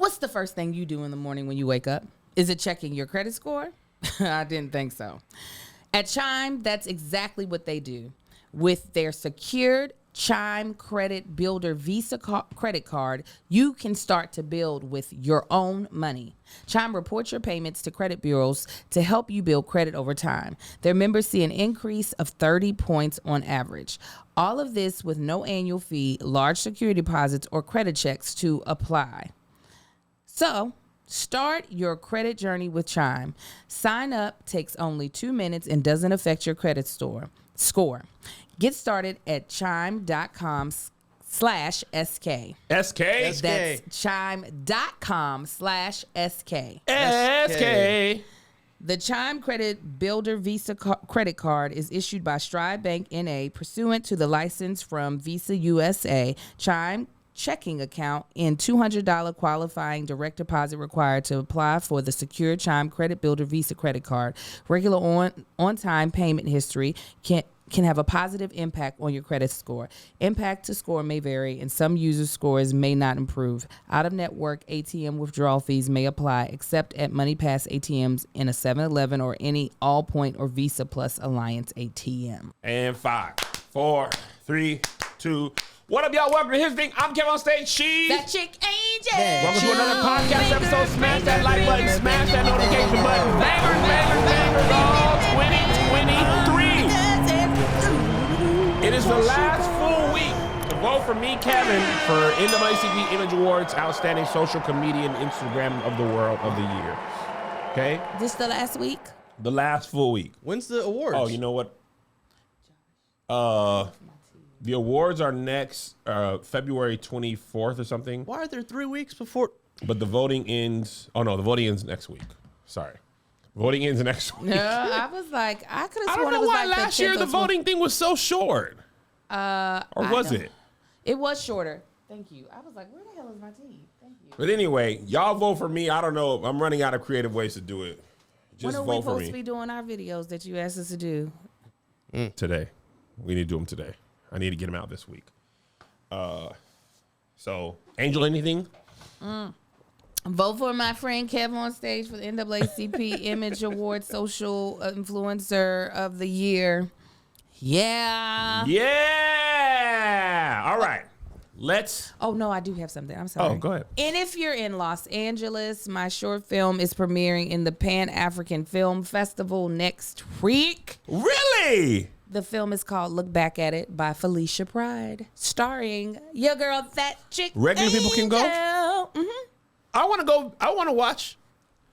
What's the first thing you do in the morning when you wake up? Is it checking your credit score? I didn't think so. At Chime, that's exactly what they do. With their secured Chime Credit Builder Visa credit card, you can start to build with your own money. Chime reports your payments to credit bureaus to help you build credit over time. Their members see an increase of 30 points on average. All of this with no annual fee, large security deposits, or credit checks to apply. So, start your credit journey with Chime. Sign up takes only 2 minutes and doesn't affect your credit score. Get started at chime.com/SK. SK? That's chime.com/SK. SK. The Chime Credit Builder Visa credit card is issued by Stride Bank N.A. pursuant to the license from Visa USA. Chime checking account and $200 qualifying direct deposit required to apply for the secure Chime Credit Builder Visa credit card. Regular on-time payment history can have a positive impact on your credit score. Impact to score may vary, and some users' scores may not improve. Out-of-network ATM withdrawal fees may apply, except at MoneyPass ATMs in a 7-Eleven or any Allpoint or Visa Plus Alliance ATM. And 5, 4, 3, 2. What up, y'all? Welcome to His Thing. I'm Kevin on stage. She's That chick Angel. Welcome to another podcast episode. Smash that like button. Smash that notification button. Bangers, bangers, bangers. All 2023. It is the last full week to vote for me, Kevin, for NAACP Image Awards Outstanding Social Comedian Instagram of the World of the Year. Okay? This the last week? The last full week. When's the awards? Oh, you know what? The awards are next February 24th or something. Why are there 3 weeks before? But the voting ends. Oh, no, the voting ends next week. Sorry. Voting ends next week. No, I was like, I could have I sworn don't know it was why like last year the voting thing was so short. Or was it? It was shorter. Thank you. I was like, where the hell is my tea? Thank you. But anyway, y'all vote for me. I don't know. I'm running out of creative ways to do it. Just when are vote we for supposed me. to be doing our videos that you asked us to do? Today. We need to do them today. I need to get them out this week. So, Angel, anything? Vote for my friend Kev on stage for the NAACP Image Award Social Influencer of the Year. Yeah. Yeah. All right. Let's. Oh, no, I do have something. I'm sorry. Oh, go ahead. And if you're in Los Angeles, my short film is premiering in the Pan-African Film Festival next week. Really? The film is called Look Back at It by Felicia Pride, starring your girl, that chick. Regular people can go? Mm-hmm. I want to go. I want to watch.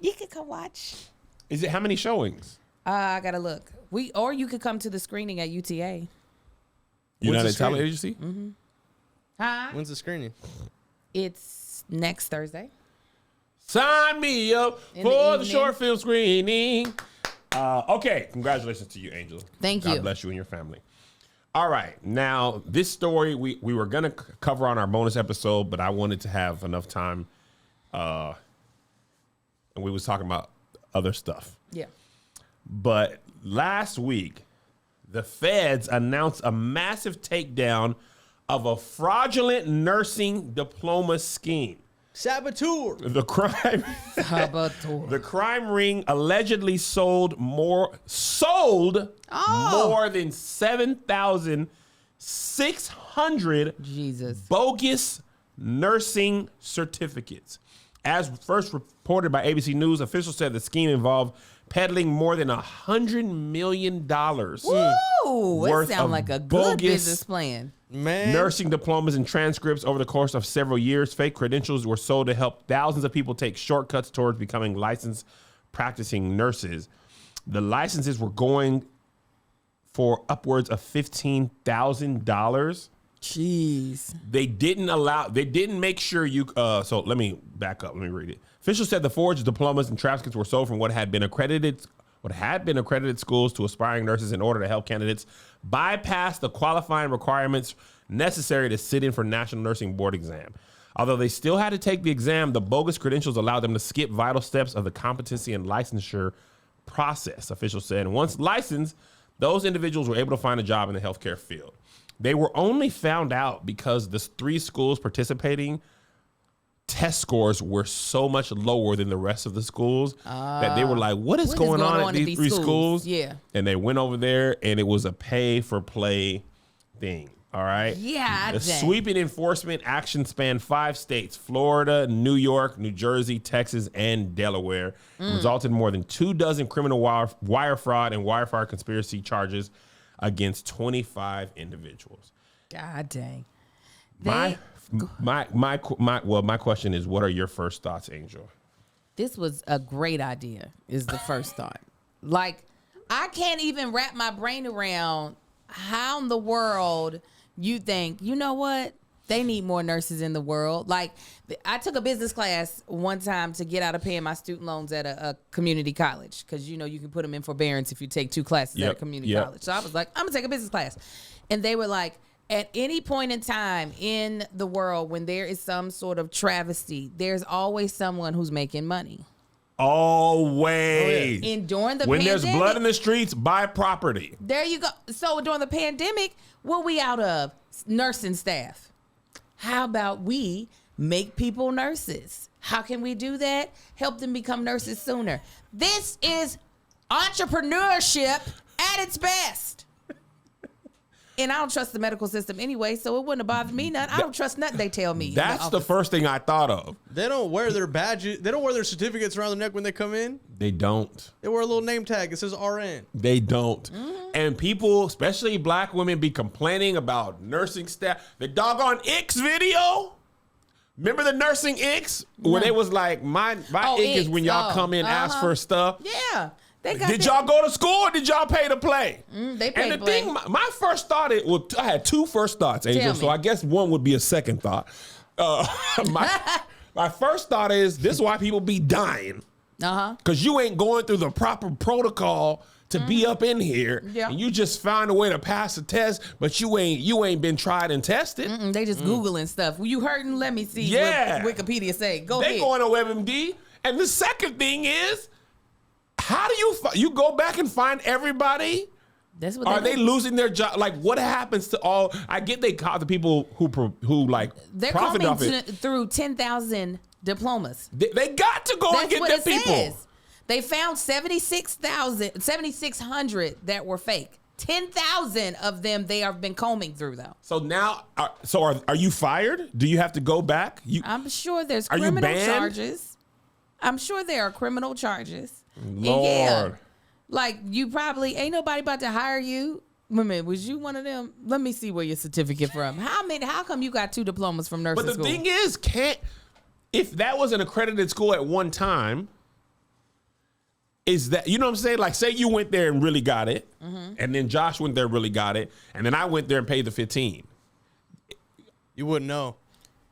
You could come watch. Is it how many showings? I gotta look. Or you could come to the screening at UTA. United the screening? Talent Agency? Mm-hmm. Huh? When's the screening? It's next Thursday. Sign me up In for the the evening. short film screening. Okay, congratulations to you, Angel. Thank God you. bless you and your family. All right, now this story we were gonna cover on our bonus episode, but I wanted to have enough time, and we was talking about other stuff. Yeah. But last week, the feds announced a massive takedown of a fraudulent nursing diploma scheme. Saboteur. The crime. Saboteur. The crime ring allegedly sold more than 7,600 Jesus. bogus nursing certificates. As first reported by ABC News, officials said the scheme involved peddling more than $100 million Ooh, worth it sounds of like a good bogus business plan. Man. nursing diplomas and transcripts over the course of several years. Fake credentials were sold to help thousands of people take shortcuts towards becoming licensed practicing nurses. The licenses were going for upwards of $15,000. Jeez. They didn't make sure you, so let me back up. Let me read it. Officials said the forged diplomas and transcripts were sold from what had been accredited schools to aspiring nurses in order to help candidates bypass the qualifying requirements necessary to sit in for National Nursing Board exam. Although they still had to take the exam, the bogus credentials allowed them to skip vital steps of the competency and licensure process, officials said. And once licensed, those individuals were able to find a job in the healthcare field. They were only found out because the 3 schools participating test scores were so much lower than the rest of the schools that they were like, what is going on at these three schools? Yeah. And they went over there, and it was a pay for play thing. All right. Yeah. The sweeping enforcement action spanned 5 states: Florida, New York, New Jersey, Texas, and Delaware. Resulted in more than 24 criminal wire fraud and wire fraud conspiracy charges against 25 individuals. God dang. My question is, what are your first thoughts, Angel? This was a great idea, is the first thought. Like, I can't even wrap my brain around how in the world you think, you know what? They need more nurses in the world. Like, I took a business class one time to get out of paying my student loans at a community college, because, you know, you can put them in forbearance if you take 2 classes at a community college. So I was like, I'm going to take a business class. And they were like, at any point in time in the world when there is some sort of travesty, there's always someone who's making money. Always. And during the when pandemic, there's blood in the streets, buy property. There you go. So during the pandemic, what we out of? Nursing staff. How about we make people nurses? How can we do that? Help them become nurses sooner. This is entrepreneurship at its best. And I don't trust the medical system anyway, so it wouldn't have bothered me none. I don't trust nothing they tell me. That's the first thing I thought of. They don't wear their badges. They don't wear their certificates around their neck when they come in. They don't. They wear a little name tag. It says RN. They don't. And people, especially black women, be complaining about nursing staff. The doggone Icks video. Remember the nursing Icks? Where they was like, my ick is when y'all come in, ask for stuff. Yeah. Did y'all go to school or did y'all pay to play? They paid to play. And the thing, my first thought, I had 2 first thoughts, Angel, so I guess one would be a second thought. My first thought is, this is why people be dying. Because you ain't going through the proper protocol to be up in here. Yeah. And you just found a way to pass the test, but you ain't been tried and tested. They just Googling stuff. Well, you hurting? Let me see what Wikipedia say. Go ahead. They going to WebMD. And the second thing is, how do you go back and find everybody? That's what are they losing their job? Like, what happens to all? I get they caught the people who like they're profit off it through 10,000 diplomas. They got to go and get their people. Says. They found 7,600 that were fake. 10,000 of them they have been combing through though. So now, are you fired? Do you have to go back? I'm sure there's criminal charges. I'm sure there are criminal charges. Lord. Yeah, like you probably ain't nobody about to hire you. Wait a minute, was you one of them? Let me see where your certificate from. How come you got 2 diplomas from nursing school? But the thing is, if that was an accredited school at one time, is that, you know what I'm saying? Like, say you went there and really got it, and then Josh went there and really got it, and then I went there and paid the 15. You wouldn't know.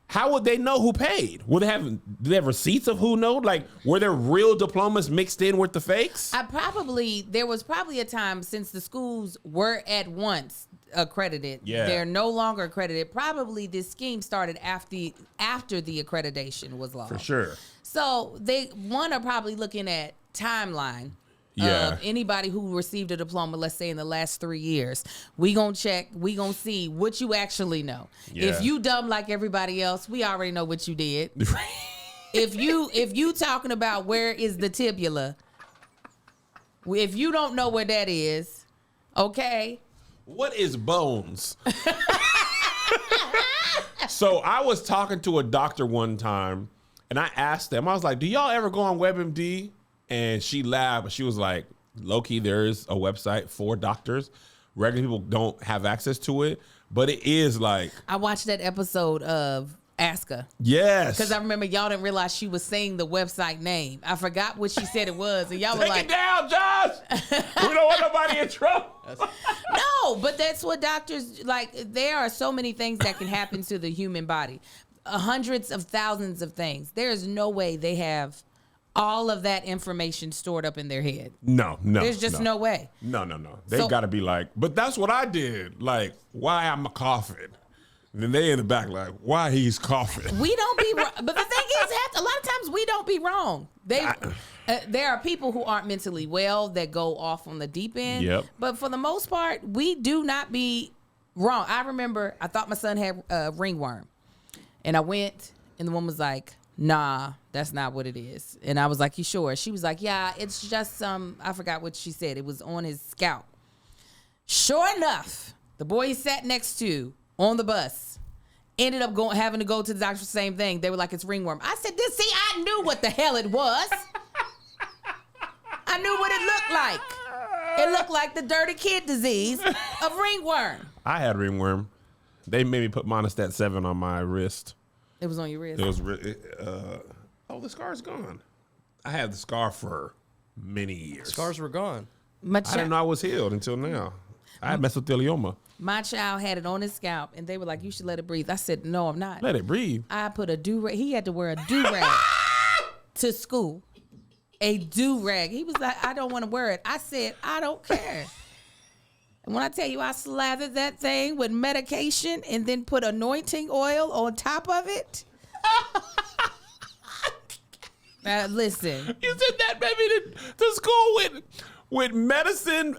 How would they know who paid? Do they have receipts of who know? Like, were there real diplomas mixed in with the fakes? There was probably a time, since the schools were at once accredited. Yeah. They're no longer accredited. Probably this scheme started after the accreditation was lost. For sure. So they are probably looking at timeline. Of anybody who received a diploma, let's say in the last 3 years. We gonna check, we gonna see what you actually know. Yeah. If you dumb like everybody else, we already know what you did. If you talking about where is the tibula, if you don't know where that is, okay. What is bones? So I was talking to a doctor one time, and I asked them, I was like, do y'all ever go on WebMD? And she laughed, but she was like, low-key, there is a website for doctors. Regular people don't have access to it, but it is like... I watched that episode of Aska. Yes. Because I remember y'all didn't realize she was saying the website name. I forgot what she said it was, and y'all were like... Take it down, Josh! We don't want nobody in trouble. No, but that's what doctors... Like, there are so many things that can happen to the human body. Hundreds of thousands of things. There is no way they have... all of that information stored up in their head. No. There's just no way. No. They got to be like, but that's what I did. Like, why I'm coughing? And then they in the back like, why he's coughing? We don't be wrong. But the thing is, a lot of times we don't be wrong. There are people who aren't mentally well that go off on the deep end. Yep. But for the most part, we do not be wrong. I remember I thought my son had ringworm. And I went, and the woman was like, nah, that's not what it is. And I was like, you sure? She was like, yeah, it's just I forgot what she said. It was on his scalp. Sure enough, the boy he sat next to on the bus ended up having to go to the doctor for the same thing. They were like, it's ringworm. I said, I knew what the hell it was. I knew what it looked like. It looked like the dirty kid disease of ringworm. I had ringworm. They made me put Monostat 7 on my wrist. It was on your wrist. It was, the scar's gone. I had the scar for many years. Scars were gone. I didn't know I was healed until now. I had mesothelioma. My child had it on his scalp, and they were like, you should let it breathe. I said, no, I'm not. Let it breathe. I put a do-rag. He had to wear a do-rag to school. A do-rag. He was like, I don't want to wear it. I said, I don't care. And when I tell you I slathered that thing with medication and then put anointing oil on top of it. Listen. You sent that baby to school with medicine,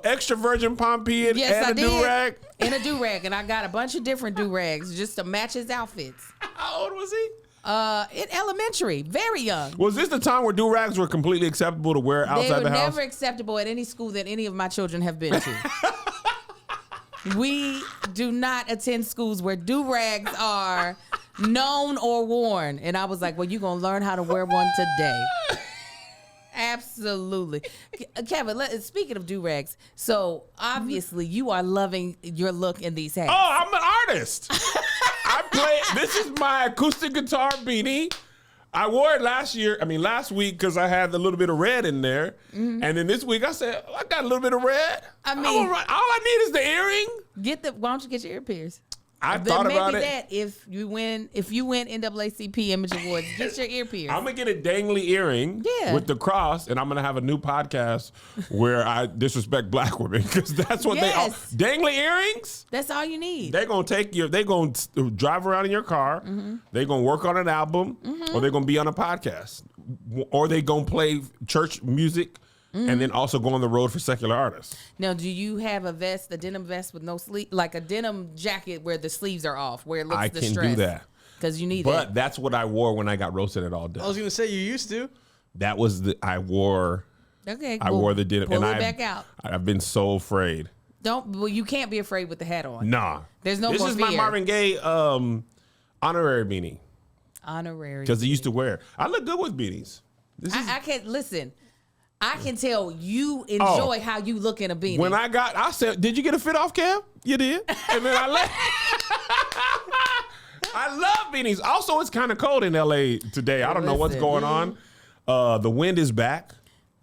extra virgin Pompeii, Yes, and a do-rag? And a do-rag. And I got a bunch of different do-rags just to match his outfits. How old was he? In elementary, very young. Was this the time where do-rags were completely acceptable to wear outside the house? They were never acceptable at any school that any of my children have been to. We do not attend schools where do-rags are known or worn. And I was like, well, you're going to learn how to wear one today. Absolutely. Kevin, speaking of do-rags, so obviously you are loving your look in these hats. Oh, I'm an artist. This is my acoustic guitar beanie. I wore it last week because I had a little bit of red in there. Mm-hmm. And then this week I said, I got a little bit of red. I mean, all I need is the earring. Why don't you get your ear pierced? I thought about it. Maybe that if you win NAACP Image Awards, get your ear pierced. I'm gonna get a dangly earring with the cross, and I'm gonna have a new podcast where I disrespect black women because that's what they are. Dangly earrings. That's all you need. They're gonna drive around in your car. Mm-hmm. They're gonna work on an album, or they're gonna be on a podcast, or they gonna play church music. And then also go on the road for secular artists. Now, do you have a denim vest with no sleeve, like a denim jacket where the sleeves are off, where it looks distressed? I can do that. Because you need But that's what I wore when I got roasted at All Day. I was going to say, you used to. That was I wore. Okay, I wore the denim. Pull it back out. I've been so afraid. You can't be afraid with the hat on. Nah. There's no more fear. This is my Marvin Gaye honorary beanie. Honorary. Because he used to wear. I look good with beanies. I can't, listen. I can tell you enjoy how you look in a beanie. When I said, did you get a fit off, Cam? You did. And then I left. I love beanies. Also, it's kind of cold in LA today. I don't know what's going on. The wind is back.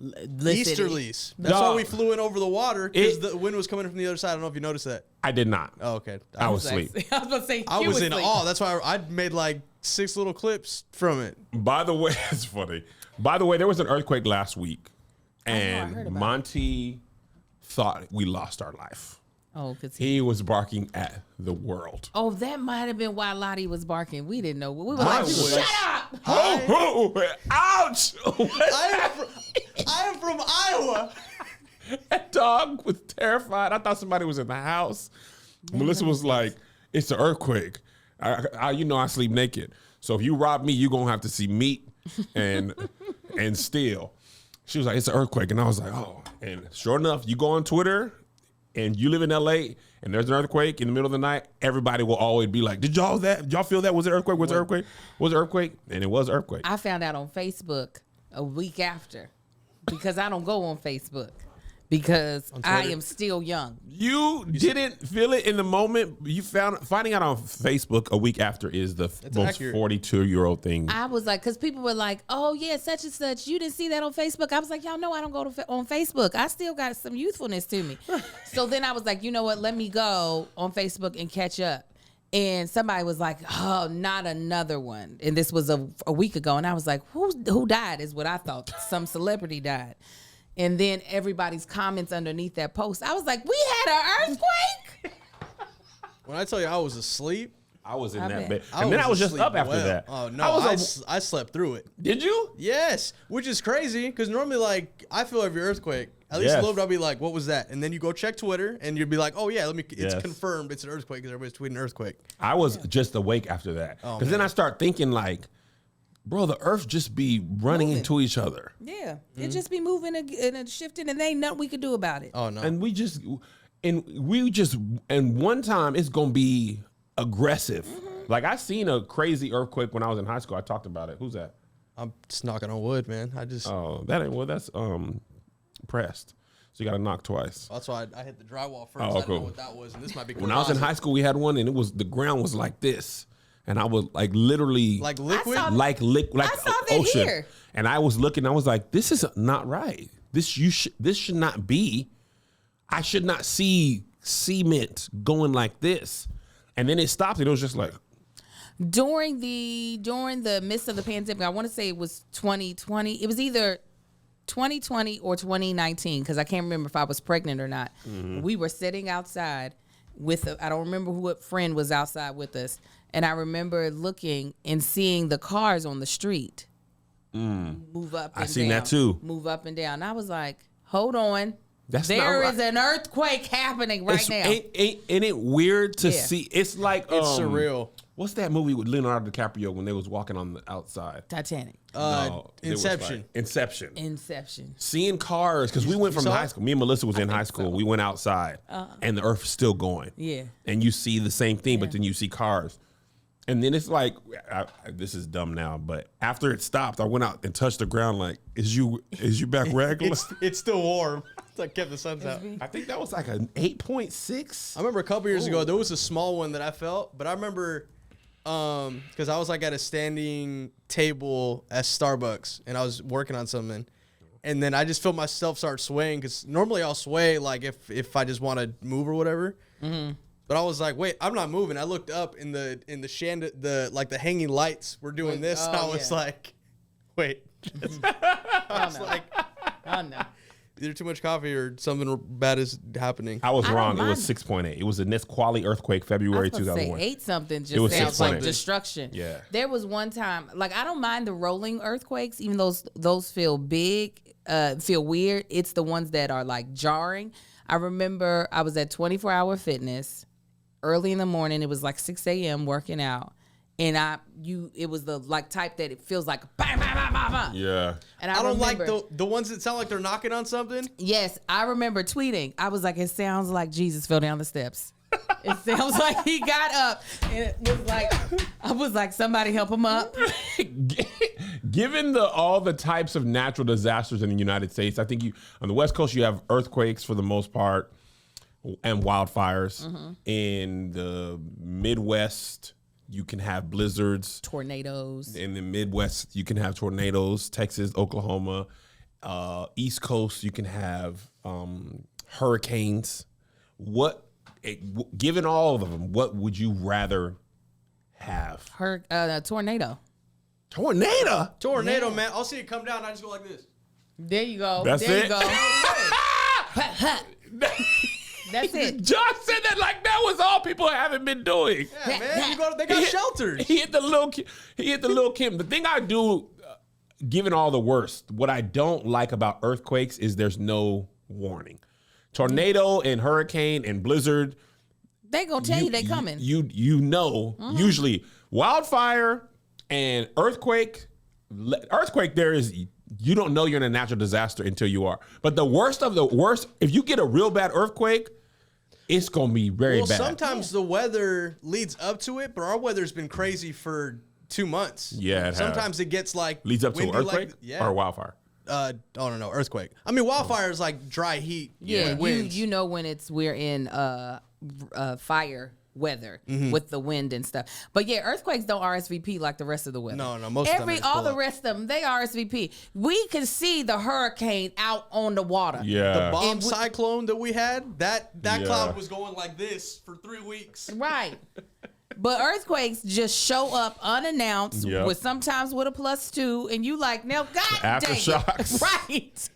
Easterlies. That's why we flew in over the water, because the wind was coming from the other side. I don't know if you noticed that. I did not. Oh, okay. I was asleep. I was about to say, I was in awe. That's why I made like 6 little clips from it. By the way, it's funny. By the way, there was an earthquake last week. And Monty thought we lost our life. Oh, because he was barking at the world. Oh, that might have been why Lottie was barking. We didn't know. We were like, shut up! Ouch! I am from Iowa. That dog was terrified. I thought somebody was in the house. Melissa was like, "It's an earthquake. I sleep naked. So if you rob me, you're gonna have to see meat and steal." She was like, it's an earthquake. And I was like, oh. And sure enough, you go on Twitter and you live in LA and there's an earthquake in the middle of the night, everybody will always be like, did y'all feel that? Was it an earthquake? Was it an earthquake? Was it an earthquake? And it was an earthquake. I found out on Facebook a week after because I don't go on Facebook because I am still young. You didn't feel it in the moment. You finding out on Facebook a week after is the most 42-year-old thing. I was like, because people were like, oh yeah, such and such. You didn't see that on Facebook. I was like, y'all know I don't go on Facebook. I still got some youthfulness to me. So then I was like, you know what? Let me go on Facebook and catch up. And somebody was like, oh, not another one. And this was a week ago. And I was like, who died is what I thought. Some celebrity died. And then everybody's comments underneath that post, I was like, we had an earthquake? When I tell you I was asleep. I was in that bed. And then I was just up after that. Oh, no. I slept through it. Did you? Yes. Which is crazy because normally, like, I feel every earthquake. At least a little bit, I'll be like, what was that? And then you go check Twitter and you'd be like, oh, yeah, it's confirmed it's an earthquake because everybody's tweeting earthquake. I was just awake after that. Because then I start thinking, like, bro, the earth just be running into each other. Yeah, it just be moving and shifting, and there ain't nothing we could do about it. Oh no. And one time it's gonna be aggressive. Like I seen a crazy earthquake when I was in high school. I talked about it. Who's that? I'm just knocking on wood, man. Oh, that ain't wood. That's pressed. So you got to knock twice. That's why I hit the drywall first. Oh, I didn't cool. know what that was, and this might be. When I was in high school, we had one, and the ground was like this, and I was like literally like liquid, like ocean. Here. And I was looking, I was like, this is not right. This should not be. I should not see cement going like this. And then it stopped, and it was just like. During the midst of the pandemic, I want to say it was 2020. It was either 2020 or 2019 because I can't remember if I was pregnant or not. We were sitting outside I don't remember what friend was outside with us, and I remember looking and seeing the cars on the street move up and down. I seen that too. Move up and down. And I was like, hold on. There is an earthquake happening right now. Ain't it weird to see? It's like it's surreal. What's that movie with Leonardo DiCaprio when they was walking on the outside? Titanic. No, Inception. Inception. Seeing cars, because we went from high school. Me and Melissa was in high school. So. We went outside, and the earth is still going. Yeah. And you see the same thing, but then you see cars. And then it's like, this is dumb now, but after it stopped, I went out and touched the ground like, is you back regular? It's still warm. It's like kept the suns out. I think that was like an 8.6. I remember a couple years ago, there was a small one that I felt, but I remember because I was like at a standing table at Starbucks and I was working on something, and then I just felt myself start swaying because normally I'll sway like if I just want to move or whatever. But I was like, wait, I'm not moving. I looked up in the the hanging lights were doing this, and I was like, wait. I was like, oh no. Either too much coffee or something bad is happening. I was wrong. It was 6.8. It was a Nisqually earthquake, February 2001. 8 something just sounds like destruction. Yeah. There was one time, like I don't mind the rolling earthquakes, even though those feel big, feel weird. It's the ones that are like jarring. I remember I was at 24 Hour Fitness early in the morning. It was like 6 a.m. working out. And it was the like type that it feels like bang, bang, bang, bang, bang. Yeah. And I don't like the ones that sound like they're knocking on something. Yes, I remember tweeting. I was like, it sounds like Jesus fell down the steps. It sounds like he got up, and it was like, I was like, somebody help him up. Given all the types of natural disasters in the United States, I think on the West Coast you have earthquakes for the most part and wildfires. In the Midwest, you can have blizzards. Tornadoes. In the Midwest, you can have tornadoes. Texas, Oklahoma. East Coast, you can have hurricanes. Given all of them, what would you rather have? Tornado. Tornado, man. I'll see it come down, and I just go like this. There you go. That's there it. You go. That's it. Josh said that like that was all people haven't been doing. Yeah, man. They got shelters. He hit the little Kim. The thing I do, given all the worst, what I don't like about earthquakes is there's no warning. Tornado and hurricane and blizzard. They gonna tell you they coming. You know, usually wildfire and earthquake, there is, you don't know you're in a natural disaster until you are. But the worst of the worst, if you get a real bad earthquake, it's going to be very bad. Sometimes the weather leads up to it, but our weather's been crazy for 2 months. Yeah, sometimes it gets like leads up to an earthquake or wildfire. No, earthquake. I mean, wildfire is like dry heat. Yeah, you know when we're in fire weather with the wind and stuff. But yeah, earthquakes don't RSVP like the rest of the weather. No, most of them all the rest of them, they RSVP. We can see the hurricane out on the water. Yeah. The bomb cyclone that we had, that cloud was going like this for 3 weeks. Right. But earthquakes just show up unannounced, sometimes with a +2, and you like, now, God aftershocks. Right.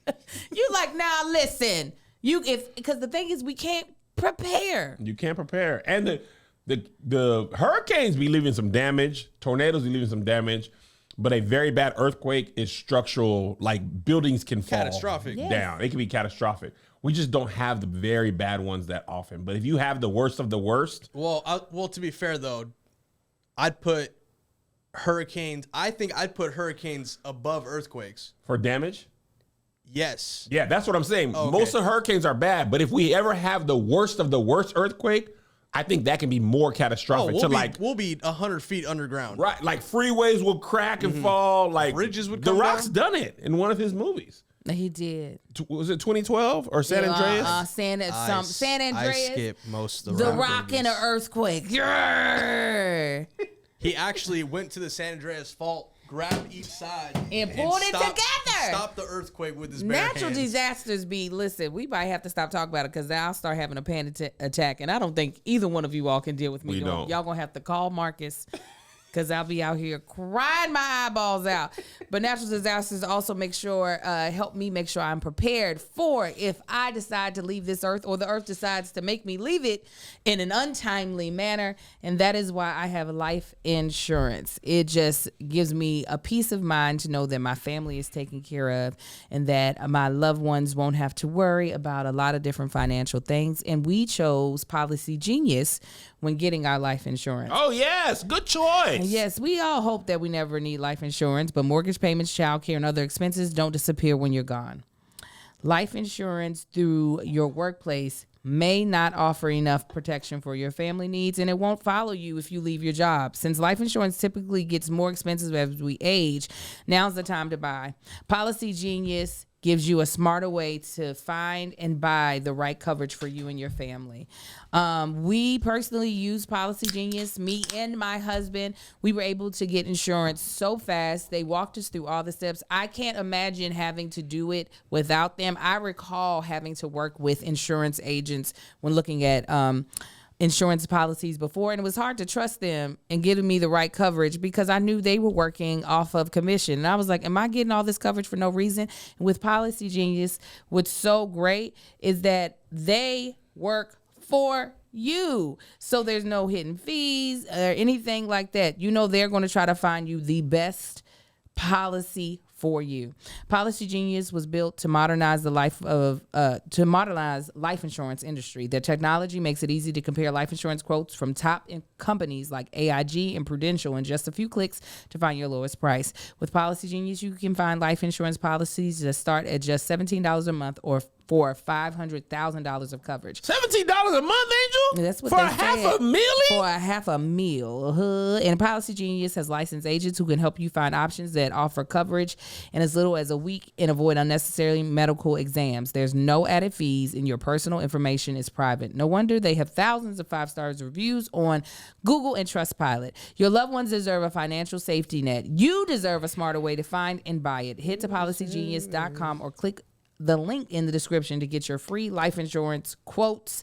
You like, now listen, because the thing is, we can't prepare. You can't prepare. And the hurricanes be leaving some damage, tornadoes be leaving some damage, but a very bad earthquake is structural, like buildings can fall catastrophic down. It can be catastrophic. We just don't have the very bad ones that often. But if you have the worst of the worst. Well, to be fair though, I'd put hurricanes. I think I'd put hurricanes above earthquakes. For damage? Yes. Yeah, that's what I'm saying. Oh, okay. Most of hurricanes are bad, but if we ever have the worst of the worst earthquake, I think that can be more catastrophic. We'll be 100 feet underground. Right, like freeways will crack and fall. Like Bridges would The come Rock's down. done it in one of his movies. He did. Was it 2012 or San Andreas? San Andreas. I skipped most of the The Rock Rock in movies. an earthquake. Yeah. He actually went to the San Andreas fault, grabbed each side, And pulled it together. Stopped the earthquake with his bare Natural hands. disasters listen, we might have to stop talking about it because I'll start having a panic attack. And I don't think either one of you all can deal with me. We don't. Y'all going to have to call Marcus because I'll be out here crying my eyeballs out. But natural disasters also help me make sure I'm prepared for if I decide to leave this earth or the earth decides to make me leave it in an untimely manner. And that is why I have life insurance. It just gives me a peace of mind to know that my family is taken care of and that my loved ones won't have to worry about a lot of different financial things. And we chose Policy Genius when getting our life insurance. Oh, yes. Good choice. Yes, we all hope that we never need life insurance, but mortgage payments, child care, and other expenses don't disappear when you're gone. Life insurance through your workplace may not offer enough protection for your family needs, and it won't follow you if you leave your job. Since life insurance typically gets more expensive as we age, now's the time to buy. Policy Genius gives you a smarter way to find and buy the right coverage for you and your family. We personally use Policy Genius. Me and my husband, we were able to get insurance so fast. They walked us through all the steps. I can't imagine having to do it without them. I recall having to work with insurance agents when looking at insurance policies before, and it was hard to trust them and giving me the right coverage because I knew they were working off of commission. And I was like, am I getting all this coverage for no reason? And with Policy Genius, what's so great is that they work for you. So there's no hidden fees or anything like that. You know, they're going to try to find you the best policy for you. Policy Genius was built to modernize life insurance industry. Their technology makes it easy to compare life insurance quotes from top companies like AIG and Prudential in just a few clicks to find your lowest price. With Policy Genius, you can find life insurance policies that start at just $17 a month or for $500,000 of coverage. $17 a month, Angel? That's what for they a half said. a million? For a half a meal. And Policy Genius has licensed agents who can help you find options that offer coverage in as little as a week and avoid unnecessary medical exams. There's no added fees and your personal information is private. No wonder they have thousands of 5-star reviews on Google and Trustpilot. Your loved ones deserve a financial safety net. You deserve a smarter way to find and buy it. Head to policygenius.com or click the link in the description to get your free life insurance quotes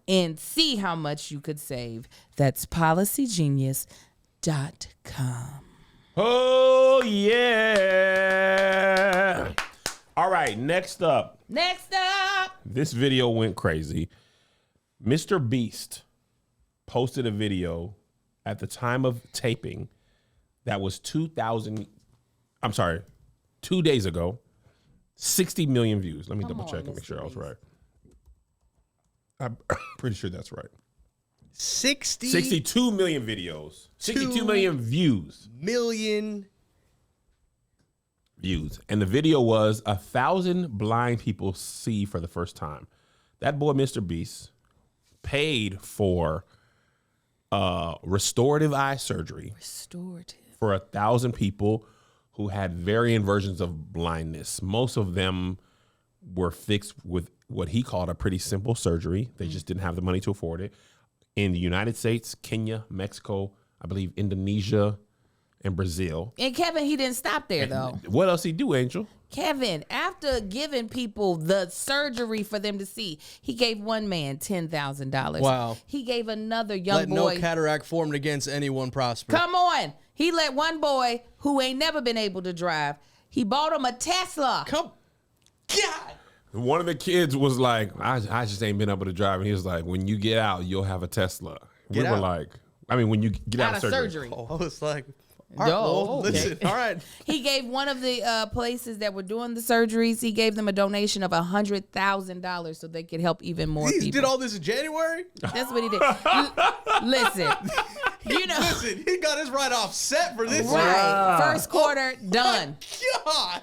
and see how much you could save. That's policygenius.com. Oh, yeah. All right, next up. This video went crazy. Mr. Beast posted a video at the time of taping that was 2 days ago. 60 million views. Let me double check and make sure I was right. I'm pretty sure that's right. 62 million videos. 62 million views. Views. And the video was 1,000 blind people see for the first time. That boy, Mr. Beast, paid for restorative eye surgery. For 1,000 people who had varying versions of blindness. Most of them were fixed with what he called a pretty simple surgery. They just didn't have the money to afford it. In the United States, Kenya, Mexico, I believe Indonesia, and Brazil. And Kevin, he didn't stop there, though. What else he do, Angel? Kevin, after giving people the surgery for them to see, he gave one man $10,000. Wow. He gave another young boy. Let no cataract formed against anyone prosper. Come on. He let one boy who ain't never been able to drive, he bought him a Tesla. God. One of the kids was like, I just ain't been able to drive. And he was like, when you get out, you'll have a Tesla. We were like, I mean, when you get out of surgery. I was like, All right, well, okay. Listen, all right. He gave one of the places that were doing the surgeries, he gave them a donation of $100,000 so they could help even more people. He did all this in January? That's what he did. Listen, You know, Listen, he got his write-off set for this year. right? First quarter done. God.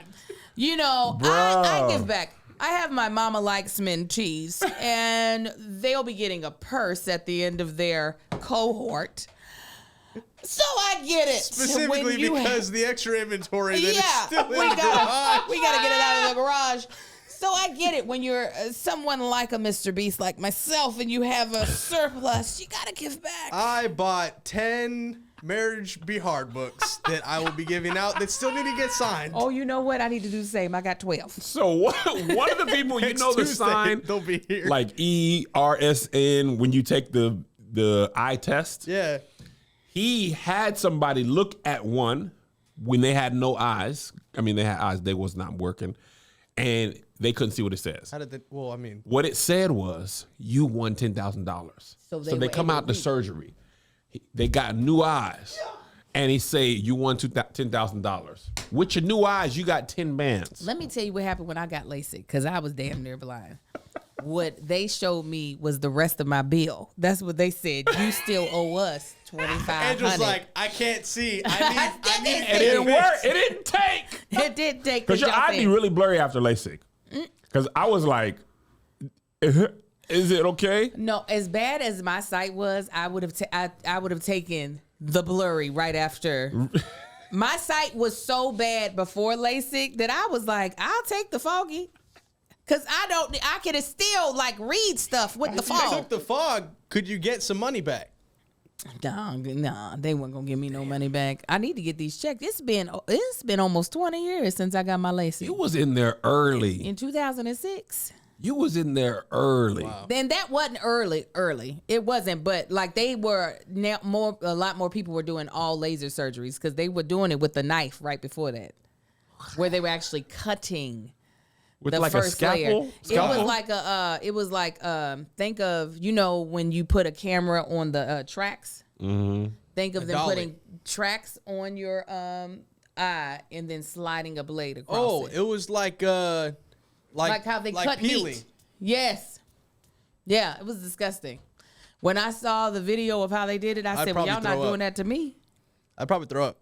You know, Bro. I give back. I have my Mama Likes Men cheese, and they'll be getting a purse at the end of their cohort. So I get it. Specifically because the extra inventory that is yeah, still in we the garage. we gotta get it out of the garage. So I get it when you're someone like a Mr. Beast like myself and you have a surplus, you gotta give back. I bought 10 Marriage Be Hard books that I will be giving out that still need to get signed. Oh, you know what? I need to do the same. I got 12. So one of the people you Next know the Tuesday, sign they'll be here. like ERSN when you take the eye test. Yeah. He had somebody look at one when they had no eyes. I mean, they had eyes, they was not working, and they couldn't see what it says. How did they, well, I mean, What it said was, you won $10,000. So So they were come able out to the read. surgery. They got new eyes. And he say, you won $10,000. With your new eyes, you got 10 bands. Let me tell you what happened when I got LASIK, because I was damn near blind. What they showed me was the rest of my bill. That's what they said. You still owe us $2,500. Andrew's like, I can't see. I need It didn't work. It didn't take. It did take. Because your eye be really blurry after LASIK. Because I was like, is it okay? No, as bad as my sight was, I would have I would have taken the blurry right after. My sight was so bad before LASIK that I was like, I'll take the foggy. Cause I could still like read stuff with the If you fog. took the fog, could you get some money back? Nah, they weren't gonna give me no money back. I need to get these checked. It's been almost 20 years since I got my LASIK. You was in there early. In 2006. You was in there early. Wow. Then that wasn't early. It wasn't, but like they were now a lot more people were doing all laser surgeries because they were doing it with the knife right before that, where they were actually cutting With the like a first layer. scalpel? It was like think of when you put a camera on the tracks. Mm-hmm. Think of A them dolly. putting tracks on your eye and then sliding a blade across Oh, it. it was like How they cut peeling. meat. Yes. Yeah, it was disgusting. When I saw the video of how they did it, I I'd said, well, probably y'all not throw doing up. that to me. I'd probably throw up.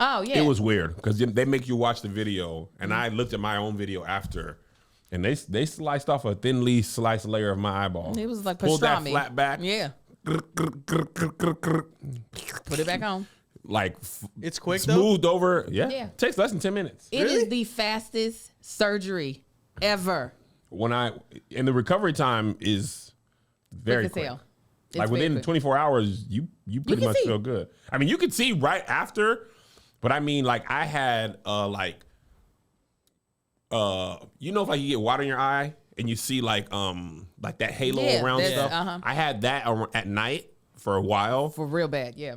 Oh, yeah. It was weird because they make you watch the video, and I looked at my own video after, and they sliced off a thinly sliced layer of my eyeball. It was like pulled that pastrami. flat back. Yeah. Put it back on. Like It's quick though. smoothed over. Yeah. Yeah. Takes less than 10 minutes. It is Really? the fastest surgery ever. And the recovery time is very Quick as quick. hell. It's Like very within quick. 24 hours, you pretty can much see. feel good. I mean, you could see right after, but I mean, like I had you know, if like you get water in your eye and you see like that halo Yeah, around that's- stuff. uh-huh. I had that at night for a while. For real bad, yeah.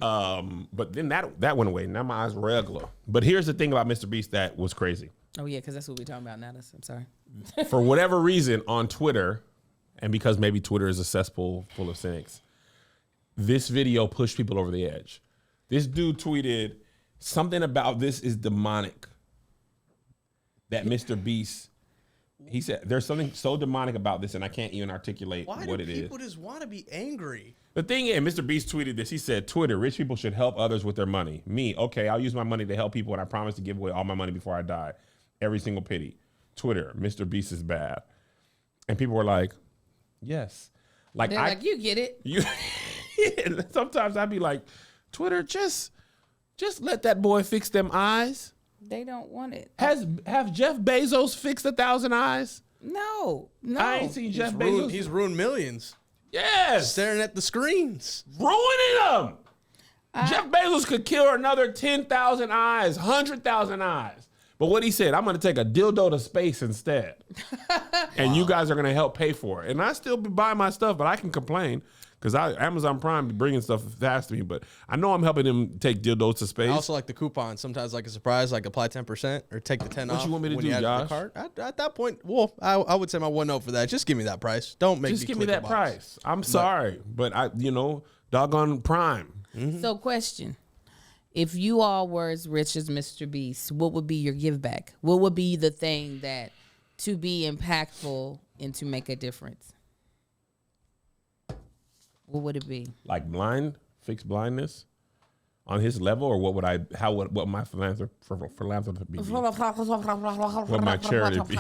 But then that went away. Now my eyes are regular. But here's the thing about Mr. Beast that was crazy. oh, yeah, because that's what we're talking about now. I'm sorry. For whatever reason on Twitter, and because maybe Twitter is a cesspool full of cynics, this video pushed people over the edge. This dude tweeted something about this is demonic. That Mr. Beast, he said, there's something so demonic about this, and I can't even articulate Why what do it is. people just want to be angry? The thing is, Mr. Beast tweeted this. He said, Twitter, rich people should help others with their money. Me, okay, I'll use my money to help people, and I promise to give away all my money before I die. Every single penny. Twitter, Mr. Beast is bad. And people were like, yes. Like, They're like, you get it. you sometimes I'd be like, Twitter, just let that boy fix them eyes. They don't want it. Have Jeff Bezos fixed 1,000 eyes? No. I ain't seen Jeff Bezos. He's ruined millions. Yes. Staring at the screens. Ruining them. Jeff Bezos could kill another 10,000 eyes, 100,000 eyes. But what he said, I'm going to take a dildo to space instead. And you guys are going to help pay for it. And I still be buying my stuff, but I can complain because Amazon Prime be bringing stuff fast to me. But I know I'm helping them take dildos to space. I also like the coupon. Sometimes like a surprise, like apply 10% or take the 10 What off. you want me to when do, you add to the Josh? cart. At that point, well, I would say my one note for that. Just give me that price. Don't make Just me give me click a that box. price. I'm sorry, but doggone Prime. So, question. If you all were as rich as Mr. Beast, what would be your give back? What would be the thing that to be impactful and to make a difference? What would it be? Like fix blindness. on his level, or what would I? What my philanthropy be? What my charity be?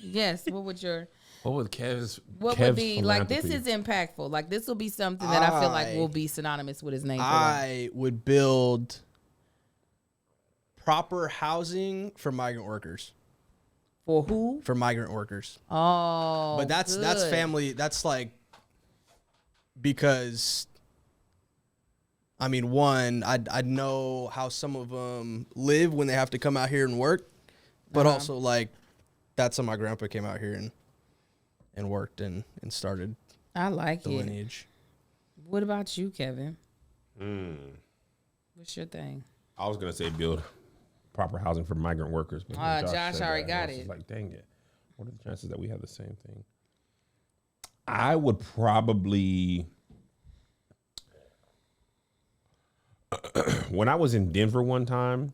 Yes. What would your What would Kev's? what Kev's would be like? This philanthropy? is impactful. Like this will be something that I feel like will be synonymous with his name. For life. I would build proper housing for migrant workers. For who? For migrant workers. Oh, But that's good. family. That's like because I mean, one, I know how some of them live when they have to come out here and work, but also like that's how my grandpa came out here and worked and started I like the it. lineage. What about you, Kevin? What's your thing? I was gonna say build proper housing for migrant workers, but when Josh said already that, I got was it. Like, dang it! What are the chances that we have the same thing? I would probably. When I was in Denver one time,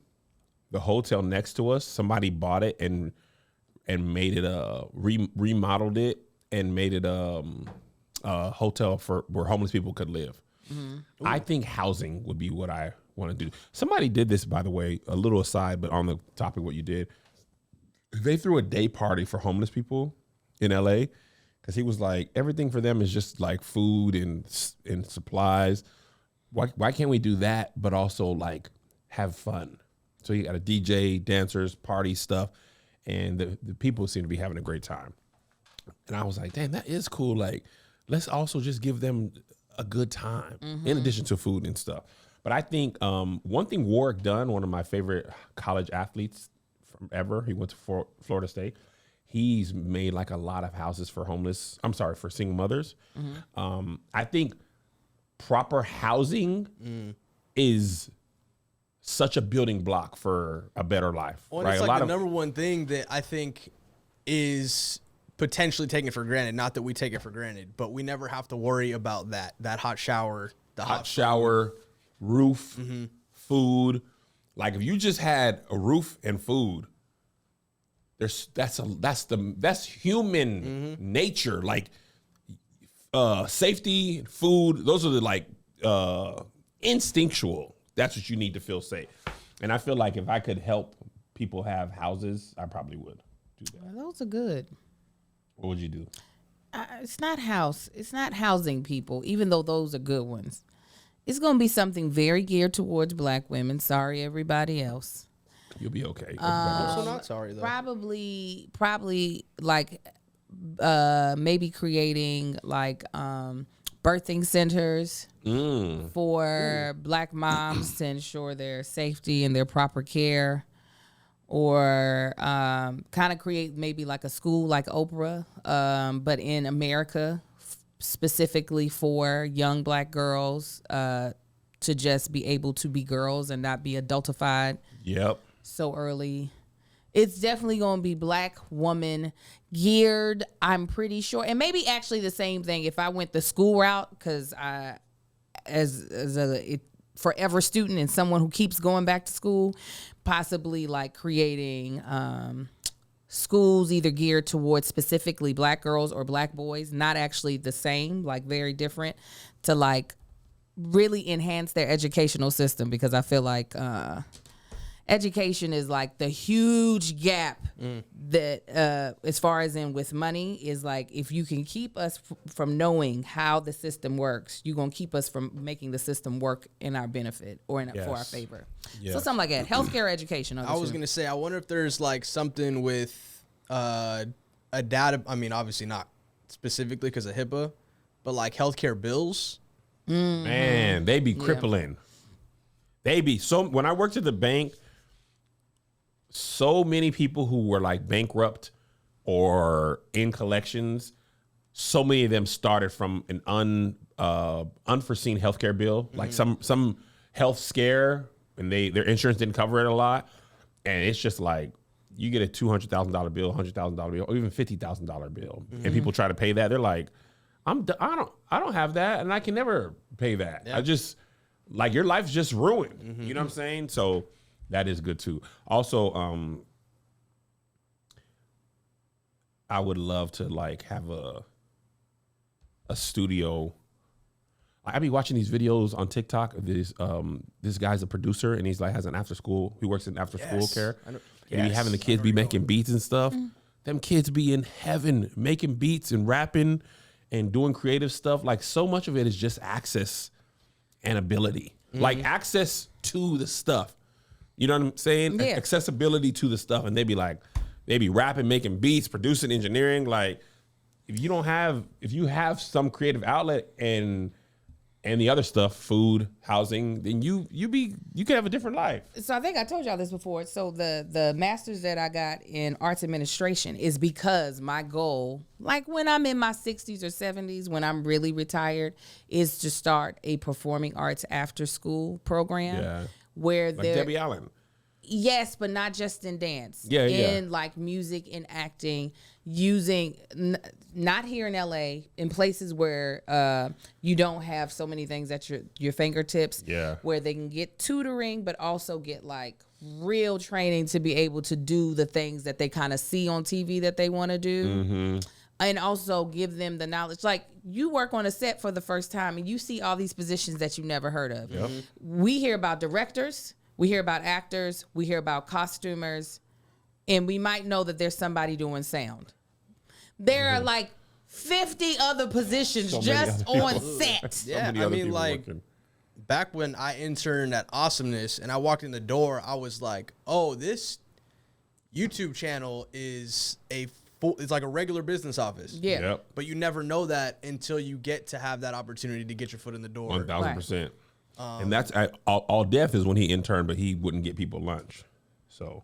the hotel next to us, somebody bought it and made it remodeled it and made it a hotel for where homeless people could live. I think housing would be what I want to do. Somebody did this, by the way, a little aside, but on the topic of what you did. They threw a day party for homeless people in LA because he was like, everything for them is just like food and supplies. Why can't we do that, but also like have fun? So you got a DJ, dancers, party stuff, and the people seem to be having a great time. And I was like, damn, that is cool. Like, let's also just give them a good time in addition to food and stuff. But I think one thing Warwick Dunn, one of my favorite college athletes from ever, he went to Florida State. He's made like a lot of houses for for single mothers. I think proper housing is such a building block for a better life. Well, right? it's like the number one thing that I think is potentially taken for granted. Not that we take it for granted, but we never have to worry about that hot shower, the hot shower, roof, food. Like if you just had a roof and food, that's human nature. Like safety, food, those are the like instinctual. That's what you need to feel safe. And I feel like if I could help people have houses, I probably would do that. Well, those are good. What would you do? It's not housing people, even though those are good ones. It's going to be something very geared towards Black women. Sorry, everybody else. You'll be okay. I'm so not sorry though. Probably like maybe creating like birthing centers for Black moms to ensure their safety and their proper care, or kind of create maybe like a school like Oprah, but in America specifically for young Black girls to just be able to be girls and not be adultified so early. It's definitely going to be Black woman geared, I'm pretty sure. And maybe actually the same thing if I went the school route, because I, as a forever student and someone who keeps going back to school, possibly like creating schools either geared towards specifically Black girls or Black boys, not actually the same, like very different, to like really enhance their educational system, because I feel like education is like the huge gap that as far as in with money is like, if you can keep us from knowing how the system works, you're going to keep us from making the system work in our benefit or for our favor. So something like that. Healthcare, education. I was going to say, I wonder if there's like something with a data, I mean, obviously not specifically because of HIPAA, but like healthcare bills. Man, they be crippling. They be when I worked at the bank, so many people who were like bankrupt or in collections, so many of them started from an unforeseen healthcare bill, like some health scare, and their insurance didn't cover it a lot, and it's just like you get a $200,000 bill, $100,000 bill, or even $50,000 bill, and people try to pay that. They're like, I don't have that, and I can never pay that. I just like, your life's just ruined. You know what I'm saying? So that is good too. Also, I would love to like have a studio, I be watching these videos on TikTok of this guy's a producer and he's like has an after school. He works in after school care. And he be having the kids be making beats and stuff. Them kids be in heaven making beats and rapping and doing creative stuff. Like so much of it is just access and ability. Like access to the stuff. You know what I'm saying? Yeah. Accessibility to the stuff. And they be rapping, making beats, producing, engineering. Like if you have some creative outlet and the other stuff, food, housing, then you could have a different life. So I think I told y'all this before. So the master's that I got in arts administration is because my goal, like when I'm in my 60s or 70s, when I'm really retired, is to start a performing arts after school program. Yeah. Where Like Debbie Allen. Yes, but not just in dance. Yeah, in like music and acting, using not here in LA, in places where you don't have so many things at your fingertips. Yeah. Where they can get tutoring, but also get like real training to be able to do the things that they kind of see on TV that they want to do. And also give them the knowledge. Like you work on a set for the first time and you see all these positions that you never heard of. Yep. We hear about directors. We hear about actors, we hear about costumers, and we might know that there's somebody doing sound. There are like 50 other positions just on set. Yeah, I mean, like, back when I interned at Awesomeness and I walked in the door, I was like, oh, this YouTube channel is it's like a regular business office. Yeah. Yep. But you never know that until you get to have that opportunity to get your foot in the door. 1,000%. And that's all Def is when he interned, but he wouldn't get people lunch. So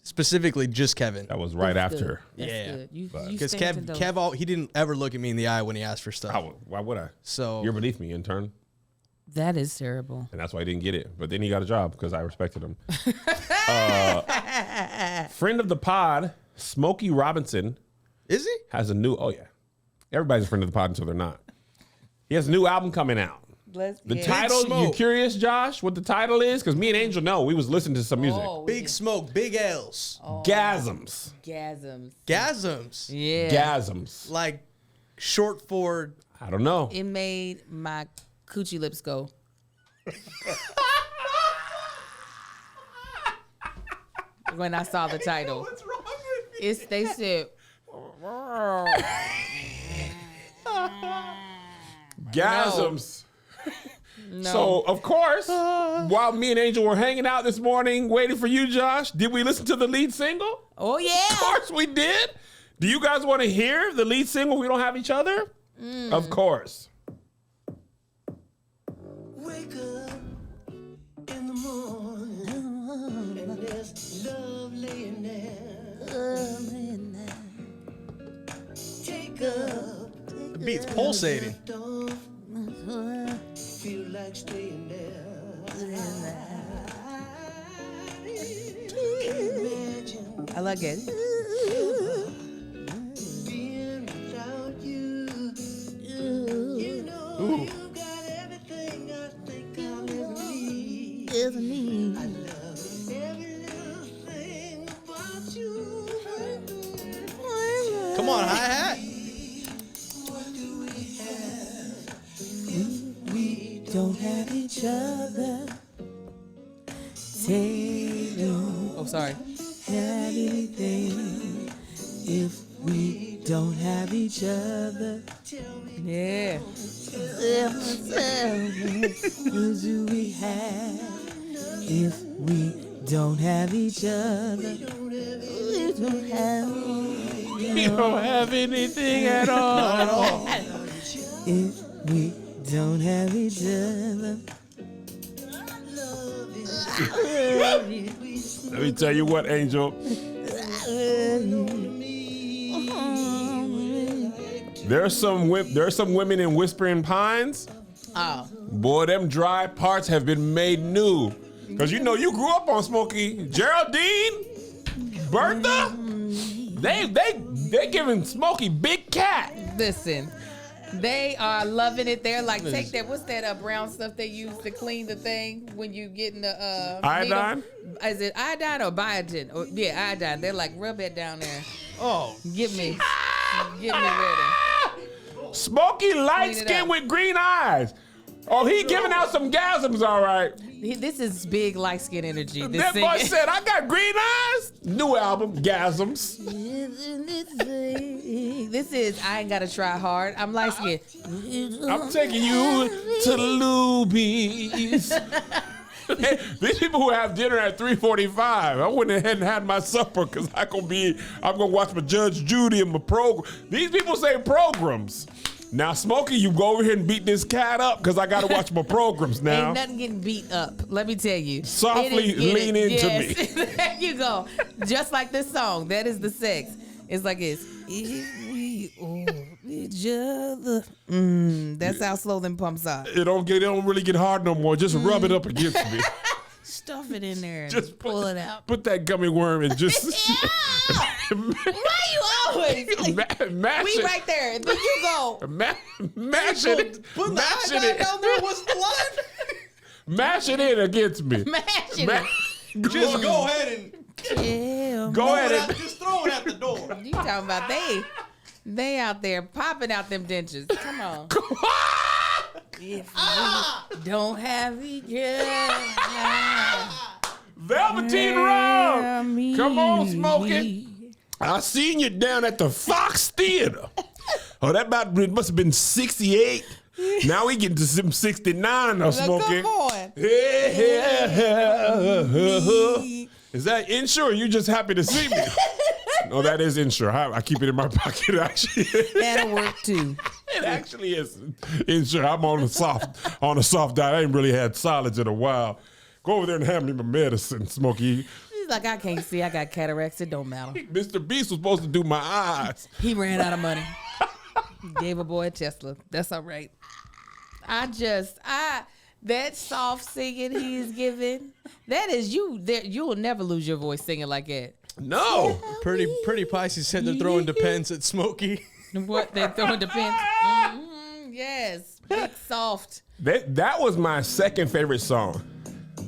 specifically just Kevin. that was right That's after. good. That's Yeah. good. You Because stay into those. Kev, he didn't ever look at me in the eye when he asked for stuff. Why would I? So You're beneath me, intern. That is terrible. And that's why he didn't get it. But then he got a job because I respected him. Friend of the pod, Smokey Robinson, is he? has a new, everybody's a friend of the pod until they're not. He has a new album coming out. The title, you Smoke. curious, Josh, what the title is? Because me and Angel know. We was listening to some music. Big Smoke, Big L's. Gasms. Gasms. Gasms. Yeah. Gasms. Like short for I don't know. It made my coochie lips go. When I saw the title. What's wrong with me? They said Gasms. no. So, of course, while me and Angel were hanging out this morning waiting for you, Josh, did we listen to the lead single? Oh Of yeah. course we did. Do you guys want to hear the lead single, We Don't Have Each Other? Of course. Wake up in the morning and there's love laying there. Take up The beat's pulsating. feel like staying there. Imagine I like it. being without you. You know you got everything I think I'll ever need. I love every little thing about you. Come on, hi-hat. What do we have? We don't have each other. Oh, sorry. Have anything if we don't have each other? Yeah. What do we have if we don't have each other? We don't have. You don't have anything at all. If we don't have each other. Let me tell you what, Angel. There's some women in Whispering Pines. Oh. Boy, them dry parts have been made new. Cause you know you grew up on Smokey. Geraldine, Bertha, they giving Smokey big cat. Listen, they are loving it. They're like, take that. What's that brown stuff they use to clean the thing when you get in the Iodine? needle? Is it iodine or biotin? Or, yeah, iodine. They're like, rub it down there. Oh, Get me ready. Smokey light Clean it skin up. with green eyes. Oh, he giving out some gasms, all right. This is big light skin energy. This That boy singing. said, I got green eyes. New album, Gasms. This is I ain't gotta try hard. I'm light skinned. I'm taking you to Luby's. These people who have dinner at 3:45, I went ahead and had my supper because I'm gonna watch my Judge Judy and my program. These people say programs. Now, Smokey, you go over here and beat this cat up because I gotta watch my programs now. Ain't nothing getting beat up. Let me tell you. Softly lean into me. me. There you go. Just like this song. That is the sex. It's like it's. If we owe each other. That's how slow them pumps are. It don't really get hard no more. Just rub it up against me. Stuff it in there and Just pull it out. Put that gummy worm and just Why you always? mash We it. right there. There you go. Mash it. Put the Mash iodine it. down there. What's the line? Mash it in against me. Mash it. Just go ahead and Yeah. Go ahead and just throw it at the door. You talking about they out there popping out them dentures. Come on. If we don't have each other. Velveteen Rum. Come on, Smokey. I seen you down at the Fox Theater. Oh, it must have been 68. Now we getting to some 69 now, Smokey. Come on. Is that Insure or you just happy to see me? No, that is Insure. I keep it in my pocket, actually. That'll work too. It actually is Insure. I'm on a soft diet. I ain't really had solids in a while. Go over there and have me my medicine, Smokey. He's like, I can't see. I got cataracts. It don't matter. Mr. Beast was supposed to do my eyes. He ran out of money. Gave a boy a Tesla. That's all right. That soft singing he's giving, that is you. You'll never lose your voice singing like that. No. Pretty Pisces said they're throwing Depends at Smokey. What they throwing the pins? Yes, big soft. That was my second favorite song.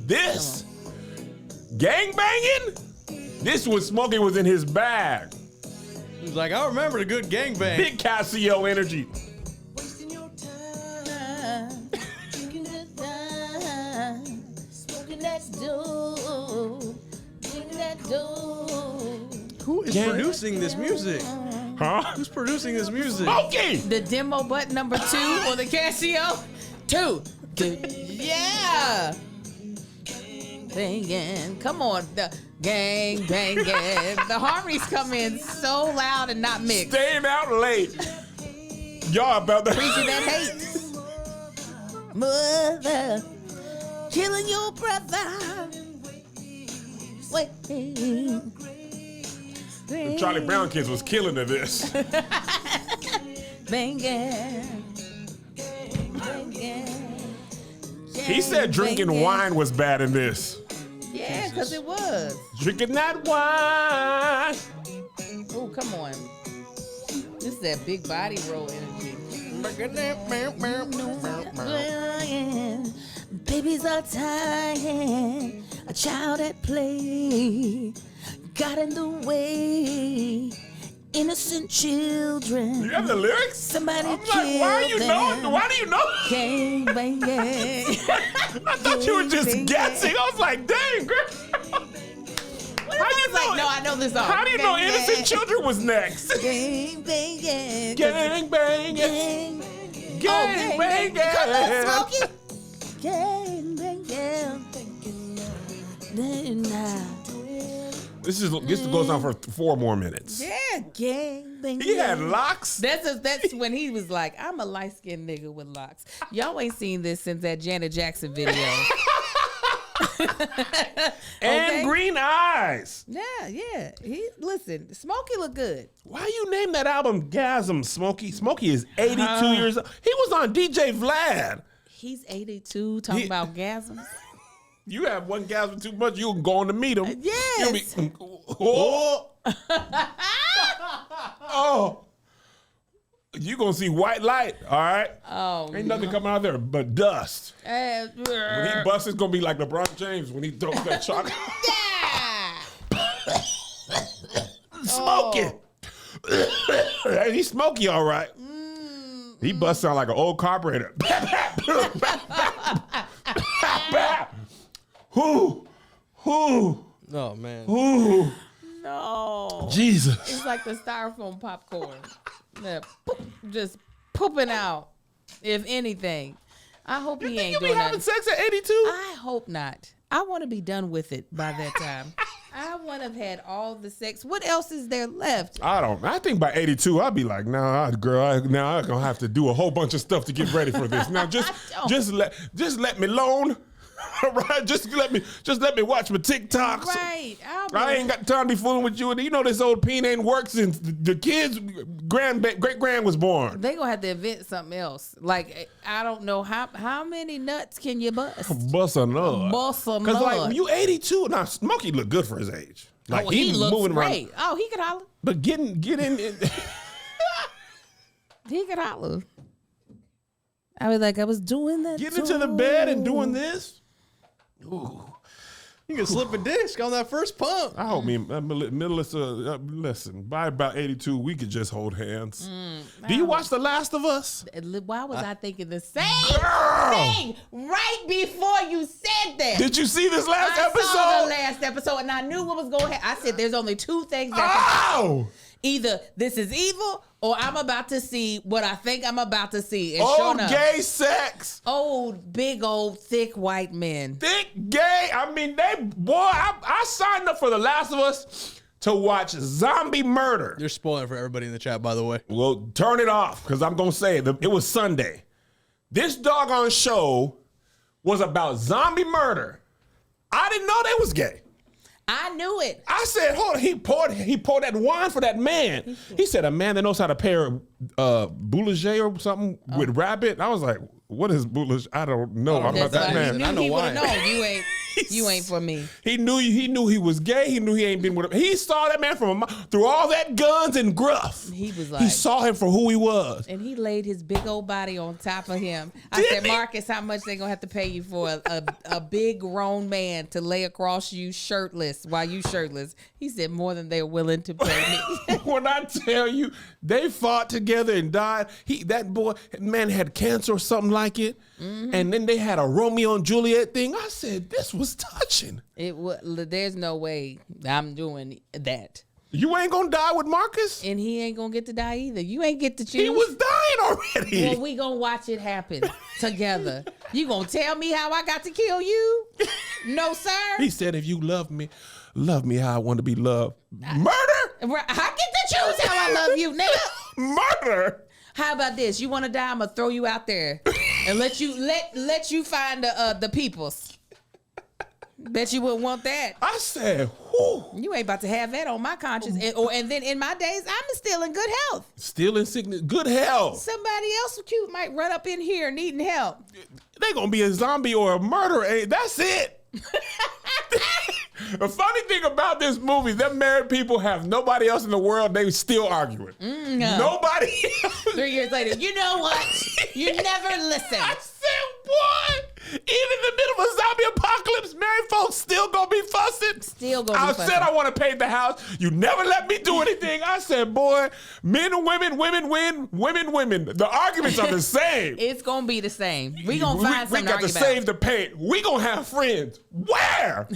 This, Gang Banging, this was Smokey was in his bag. He's like, I remember the good gangbang. Big Casio energy. Wasting your time, drinking that dime, smoking that dope, drinking that dope. Who is producing this music? Huh? Who's producing this music? Smokey! The demo button number 2 on the Casio. 2. Yeah. Banging. Come on. The gang banging. The harmonies come in so loud and not mixed. Staying out late. Y'all about to Preaching that hate. Mother. Killing your brother. Wait. The Charlie Brown kids was killing to this. Banging. Banging. He said drinking wine was bad in this. Yeah, because it was. Drinking that wine. Oh, come on. This is that big body roll energy. Babies are tired. A child at play got in the way. Innocent children. You have the lyrics? Somebody I'm like, killed why do you know? them. Why do you know? Gang bang gang. I thought you were just Gang, guessing. I was like, dang, girl. How you know? No, I know this song. How do you know Gang, Innocent gang. Children was next? Gang bang gang. Gang bang, Gang. gang bang, Come on, gang. Smokey. Gang bang gang. This goes on for 4 more minutes. Yeah, gang bang. He had gang. locks. That's when he was like, I'm a light skinned nigga with locks. Y'all ain't seen this since that Janet Jackson video. And Okay. green eyes. Yeah. Listen, Smokey look good. Why you name that album Gasms, Smokey? Smokey is 82 years old. He was on DJ Vlad. He's 82 talking about gasms. You have one gasm too much, you can go on to meet him. Yes. You'll be, oh. Oh. You gonna see white light, all right? Oh, Ain't nothing coming out there but dust. yeah. When he busts, it's gonna be like LeBron James when he throws that chocolate. Smoky. Hey, he's smoky, all right. He busts out like an old carburetor. Whoo, whoo, Oh man. whoo. No. Jesus. It's like the styrofoam popcorn. That poop, just pooping out, if anything. I hope he ain't You be doing having nothing. sex at 82? I hope not. I want to be done with it by that time. I want to have had all the sex. What else is there left? I think by 82, I'll be like, nah, girl, now I'm going to have to do a whole bunch of stuff to get ready for this. Now just let me alone. Right? Just let me watch my TikToks. Right. I ain't got time to be fooling with you. And you know this old peen ain't worked since the kid's great grand was born. They gonna have to invent something else. Like, I don't know how many nuts can you bust? Bust a nut. Bust a Because like nut. when you 82, now Smokey look good for his age. Like Oh, he looks moving great. around. Oh, he could holler. But get in. He could holler. I was like, I was doing that. Getting into the bed and doing this. You can slip a disc on that first pump. I hope Melissa, listen, by about 82, we could just hold hands. Do you watch The Last of Us? Why was I thinking the same Girl! thing right before you said that? Did you see this last I episode? saw the last episode and I knew what was going to happen. I said, there's only two things that can Oh! either this is evil or I'm about to see what I think I'm about to see. And sure Oh, enough, gay sex. old, big, old, thick white men. Thick gay. I mean, I signed up for The Last of Us to watch zombie murder. You're spoiling for everybody in the chat, by the way. Well, turn it off because I'm going to say it. It was Sunday. This doggone show was about zombie murder. I didn't know they was gay. I knew it. I said, hold on. He poured that wine for that man. He said, a man that knows how to pair boulanger or something with rabbit. I was like, what is boulanger? I don't know. I'm not that That's why man. he I knew know he would why. have known. You ain't for me. He knew he was gay. He knew he ain't been with him. He saw that man through all that guns and gruff. He was he like- saw him for who he was. And he laid his big old body on top of him. I Did said, he? Marcus, how much they gonna have to pay you for a big grown man to lay across you shirtless while you shirtless? He said, more than they're willing to pay me. When I tell you, they fought together and died. That man had cancer or something like it. Mm-hmm. And then they had a Romeo and Juliet thing. I said, this was touching. There's no way I'm doing that. You ain't gonna die with Marcus? And he ain't gonna get to die either. You ain't get to choose. He was dying already. Well, we gonna watch it happen together. You gonna tell me how I got to kill you? No, sir. He said, if you love me how I want to be loved. Murder? I get to choose how I love you, nigga. Murder? How about this? You want to die? I'm gonna throw you out there and let you find the peoples. Bet you wouldn't want that. I said, whew. You ain't about to have that on my conscience. And then in my days, I'm still in good health. Still in sickness. Good health. Somebody else cute might run up in here needing help. They gonna be a zombie or a murderer. That's it. The funny thing about this movie, them married people have nobody else in the world. They still arguing. Nobody. 3 years later, you know what? You never listen. I said, what? Even in the middle of a zombie apocalypse, married folks still gonna be fussing. Still gonna be I fussing. said I want to paint the house. You never let me do anything. I said, boy, men and women, women win, women, women. The arguments are the same. It's gonna be the same. We gonna find We something got to to argue save the paint. We gonna have friends. Where?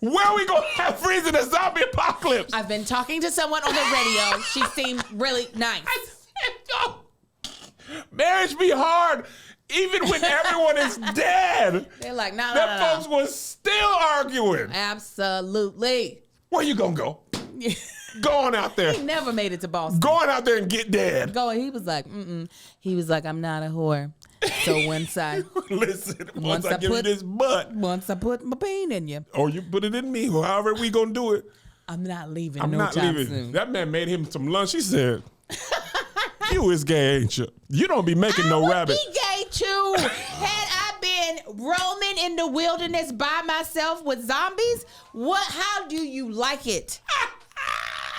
Where we gonna have friends in a zombie apocalypse? I've been talking to someone on the radio. She seemed really nice. I said, yo, marriage be hard even when everyone is dead. They're like, no. Them folks was still arguing. Absolutely. Where you gonna go? Go on out there. He never made it to Boston. Go on out there and get dead. He was like, He was like, I'm not a whore. So once I Once I give you this butt, put my pain in you, or you put it in me, or however we gonna do it, I'm not leaving. I'm no not time leaving. soon. That man made him some lunch. He said, you is gay, ain't you? You don't be making no rabbit. I would be gay too. Had I been roaming in the wilderness by myself with zombies, how do you like it?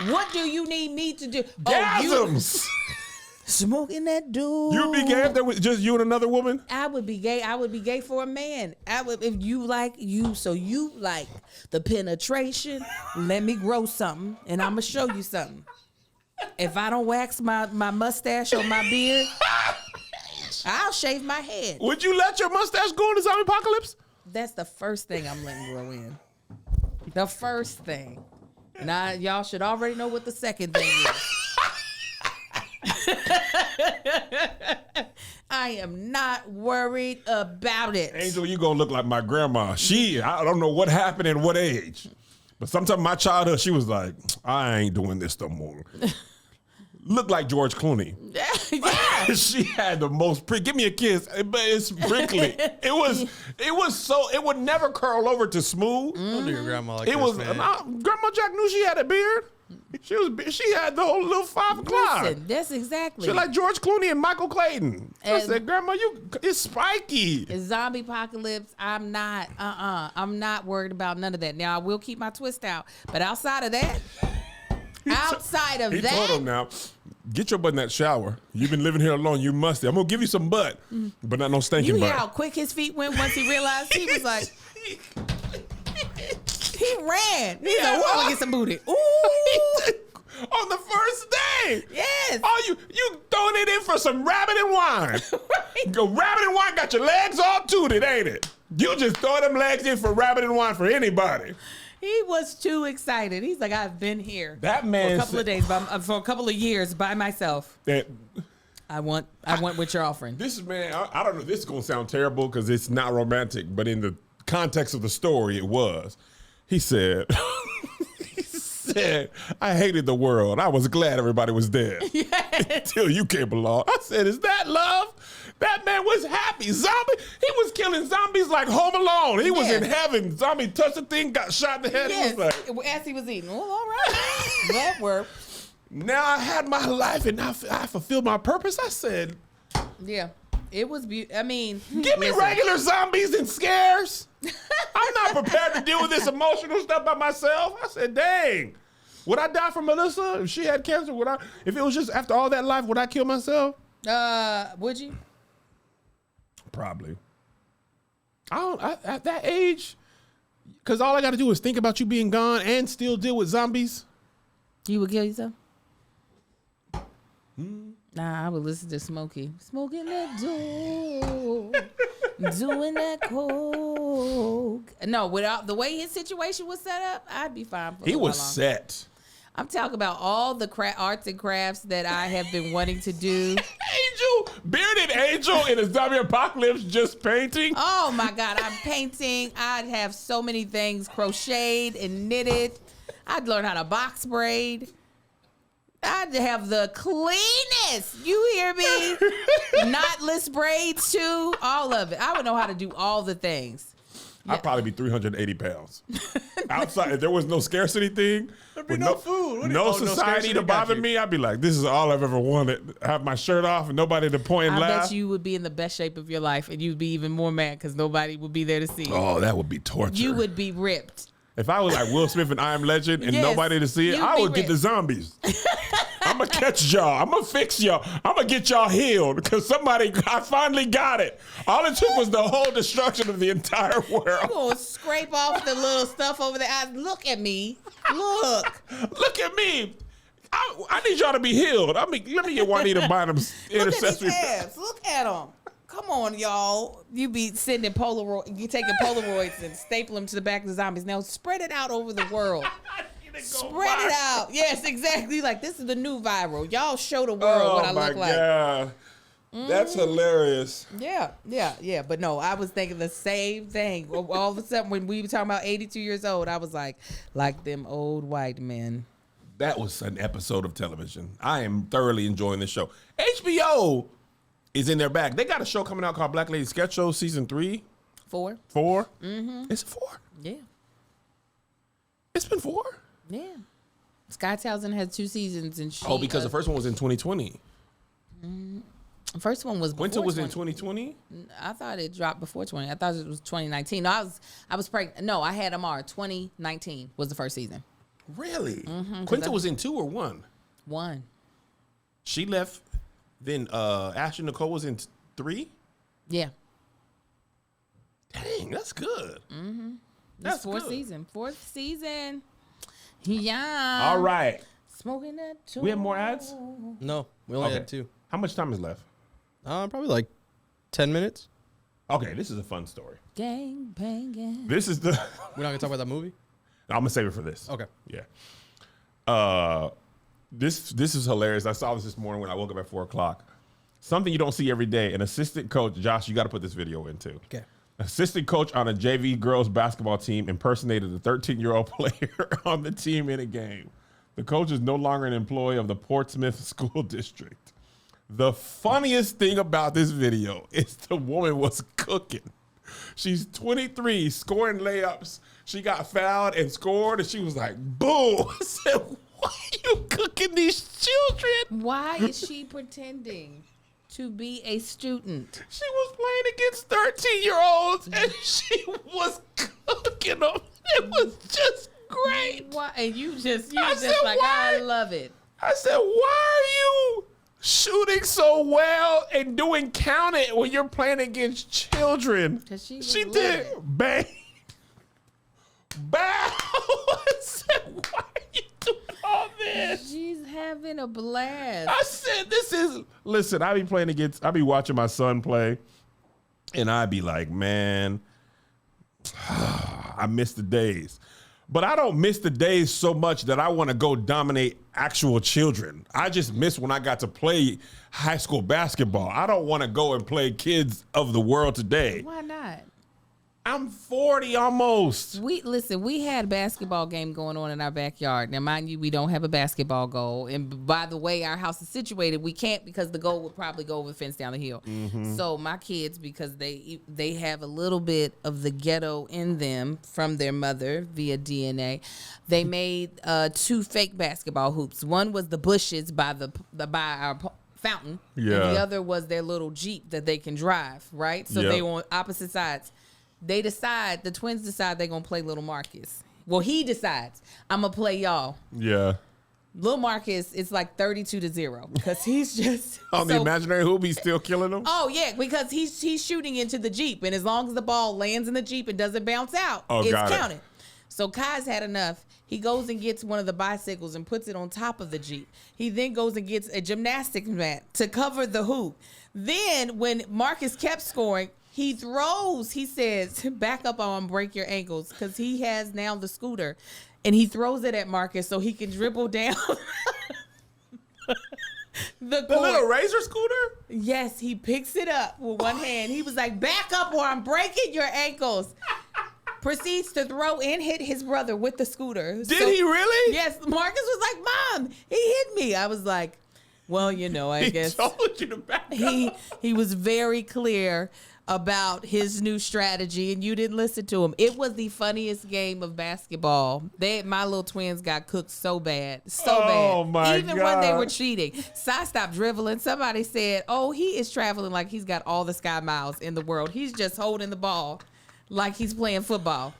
What do you need me to do? Gasms. Smoking that dude. You'd be gay if there was just you and another woman? I would be gay. I would be gay for a man. If you like the penetration. Let me grow something, and I'm gonna show you something. If I don't wax my mustache or my beard, I'll shave my head. Would you let your mustache go in the zombie apocalypse? That's the first thing I'm letting grow in. The first thing. Now, y'all should already know what the second thing is. I am not worried about it. Angel, you gonna look like my grandma. I don't know what happened and what age. But sometime in my childhood, she was like, I ain't doing this no more. Looked like George Clooney. Yeah. She had the most give me a kiss, but it's prickly. It was so it would never curl over to smooth. Don't do your grandma like It this, was man. Grandma Jack knew she had a beard. She had the whole little 5 o'clock. Listen, that's exactly. She like George Clooney and Michael Clayton. I And- said, Grandma, it's spiky. The zombie apocalypse, I'm not worried about none of that. Now I will keep my twist out, but outside of that, He told him now, get your butt in that shower. You've been living here alone. You must. I'm gonna give you some butt, but not no stinking you butt. hear how quick his feet went once he realized he was like, he ran. He's like, "Whoa, I'm gonna get some booty." Ooh, On the first day. yes. Oh, you throwing it in for some rabbit and wine. Right. Go rabbit and wine got your legs all tooted, ain't it? You just throw them legs in for rabbit and wine for anybody. He was too excited. He's like, I've been here That for man a couple of days, for a couple of years by myself. that I want what you're offering. this man, I don't know, this is gonna sound terrible because it's not romantic, but in the context of the story, it was. He said, I hated the world. I was glad everybody was dead. Yes. Until you came along. I said, is that love? That man was happy. He was killing zombies like Home Alone. He was Yeah. in heaven. Zombie touched the thing, got shot in the head. Yes, He was like, as he was eating. Well, all right. That worked. now I had my life and I fulfilled my purpose. I said, Yeah. It was beautiful. I mean, give me listen. regular zombies and scares. I'm not prepared to deal with this emotional stuff by myself. I said, dang. Would I die from Melissa? If she had cancer, if it was just after all that life, would I kill myself? Would you? Probably. At that age, because all I got to do is think about you being gone and still deal with zombies. You would kill yourself? Nah, I would listen to Smokey. Smoking that dope. Doing that coke. No, without the way his situation was set up, I'd be fine for He a while was longer. set. I'm talking about all the arts and crafts that I have been wanting to do. Bearded Angel in a zombie apocalypse just painting. Oh my God, I'm painting. I'd have so many things crocheted and knitted. I'd learn how to box braid. I'd have the cleanest. You hear me? Knotless braids too. All of it. I would know how to do all the things. I'd probably be 380 pounds. Outside, if there was no scarcity thing, There'd be with no food. What do you- no oh, no society scarcity, to got bother you. me, I'd be like, this is all I've ever wanted. Have my shirt off and nobody to point and I laugh. bet you would be in the best shape of your life, and you'd be even more mad because nobody would be there to see you. Oh, that would be torture. You would be ripped. If I was like Will Smith and I Am Legend and Yes, nobody to see it, you'd I be would get the ripped. zombies. I'm going to catch y'all. I'm going to fix y'all. I'm going to get y'all healed because I finally got it. All it took was the whole destruction of the entire world. You're going to scrape off the little stuff over the eyes. Look at me. Look. Look at me. I need y'all to be healed. let me get Juanita Bynum's Look at intercessory. these abs. Look at them. Come on, y'all. You be sending Polaroid. You taking Polaroids and staple them to the back of the zombies. Now spread it out over the world. Spread it out. Yes, exactly. Like this is the new viral. Y'all show the world what I look like. God. That's hilarious. Yeah. But no, I was thinking the same thing. All of a sudden, when we were talking about 82 years old, I was like them old white men. That was an episode of television. I am thoroughly enjoying this show. HBO is in their bag. They got a show coming out called Black Lady Sketch Show Season 3. 4. 4? Mm-hmm. It's 4. Yeah. It's been 4? Yeah. Sky Townsend had 2 seasons, and she. Because the first one was in 2020. the first one was. Winter before was in 20. 2020? I thought it dropped before 20. I thought it was 2019. No, I was pregnant. No, I had Amar. 2019 was the first season. Really? 'cause Quinta was in 2 or 1? 1. She left. Then Ashley Nicole was in 3? Yeah. Dang, that's good. That's good. Fourth season. Yeah. All right. Smoking that. We have more ads? No, we only Okay. had 2. How much time is left? Probably like 10 minutes. Okay, this is a fun story. Gang banging. This is the. We're not gonna talk about that movie. I'm gonna save it for this. Okay. Yeah. This is hilarious. I saw this morning when I woke up at 4:00. Something you don't see every day. An assistant coach, Josh, you got to put this video in too. Okay. Assistant coach on a JV girls basketball team impersonated a 13-year-old player on the team in a game. The coach is no longer an employee of the Portsmouth School District. The funniest thing about this video is the woman was cooking. She's 23, scoring layups. She got fouled and scored, and she was like, boom. I said, why are you cooking these children? Why is she pretending to be a student? She was playing against 13-year-olds, and she was cooking them. It was just great. Why? And you I just said, like, why? I love it. I said, why are you shooting so well and doing count it when you're playing against children? 'Cause she did living. bang. Bang. I said, why are you doing all this? She's having a blast. I said, listen, I be watching my son play, and I be like, man, I miss the days. But I don't miss the days so much that I want to go dominate actual children. I just miss when I got to play high school basketball. I don't want to go and play kids of the world today. Why not? I'm 40 almost. We had a basketball game going on in our backyard. Now, mind you, we don't have a basketball goal. And by the way our house is situated, we can't because the goal would probably go over the fence down the hill. Mm-hmm. So my kids, because they have a little bit of the ghetto in them from their mother via DNA, they made 2 fake basketball hoops. One was the bushes by our fountain. Yeah. And the other was their little Jeep that they can drive, right? So Yep. they were on opposite sides. The twins decide they're going to play little Marcus. Well, he decides, I'm going to play y'all. Yeah. Little Marcus, it's like 32-0 because he's just. On the imaginary hoop, he's still killing them? Oh, yeah, because he's shooting into the Jeep. And as long as the ball lands in the Jeep and doesn't bounce out, it's got it. counted. So Kai's had enough. He goes and gets one of the bicycles and puts it on top of the Jeep. He then goes and gets a gymnastics mat to cover the hoop. Then when Marcus kept scoring, he throws, he says, back up on break your ankles, because he has now the scooter. And he throws it at Marcus so he can dribble down the court. little razor scooter? Yes, he picks it up with one hand. He was like, back up or I'm breaking your ankles. Proceeds to throw and hit his brother with the scooter. Did he really? Yes. Marcus was like, Mom, he hit me. I was like, well, I guess. He told you to back up. He was very clear about his new strategy, and you didn't listen to him. It was the funniest game of basketball. My little twins got cooked so bad. Oh, my Even when they God. were cheating. Sai stopped dribbling. Somebody said, oh, he is traveling like he's got all the sky miles in the world. He's just holding the ball like he's playing football.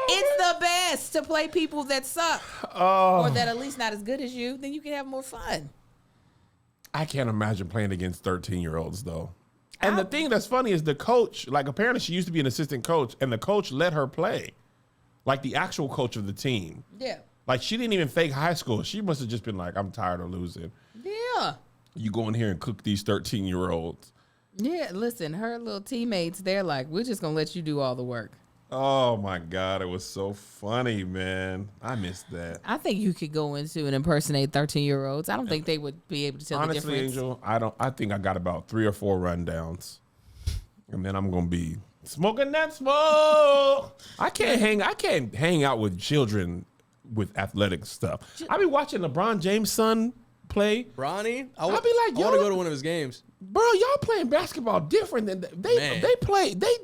It's the best to play people that suck or that at least not as good as you. Then you can have more fun. I can't imagine playing against 13-year-olds, though. And the thing that's funny is the coach, like apparently she used to be an assistant coach, and the coach let her play. Like the actual coach of the team. Yeah. Like she didn't even fake high school. She must have just been like, I'm tired of losing. Yeah. You go in here and cook these 13-year-olds. Yeah, listen, her little teammates, they're like, we're just going to let you do all the work. Oh, my God. It was so funny, man. I missed that. I think you could go into and impersonate 13-year-olds. I don't think they would be able to tell Honestly, the difference. Angel, I think I got about 3 or 4 rundowns. And then I'm going to be smoking that smoke. I can't hang out with children with athletic stuff. I be watching LeBron James' son play. Bronny, I'll be like, I want to yo. go to one of his games. Bro, y'all playing basketball different than Man. they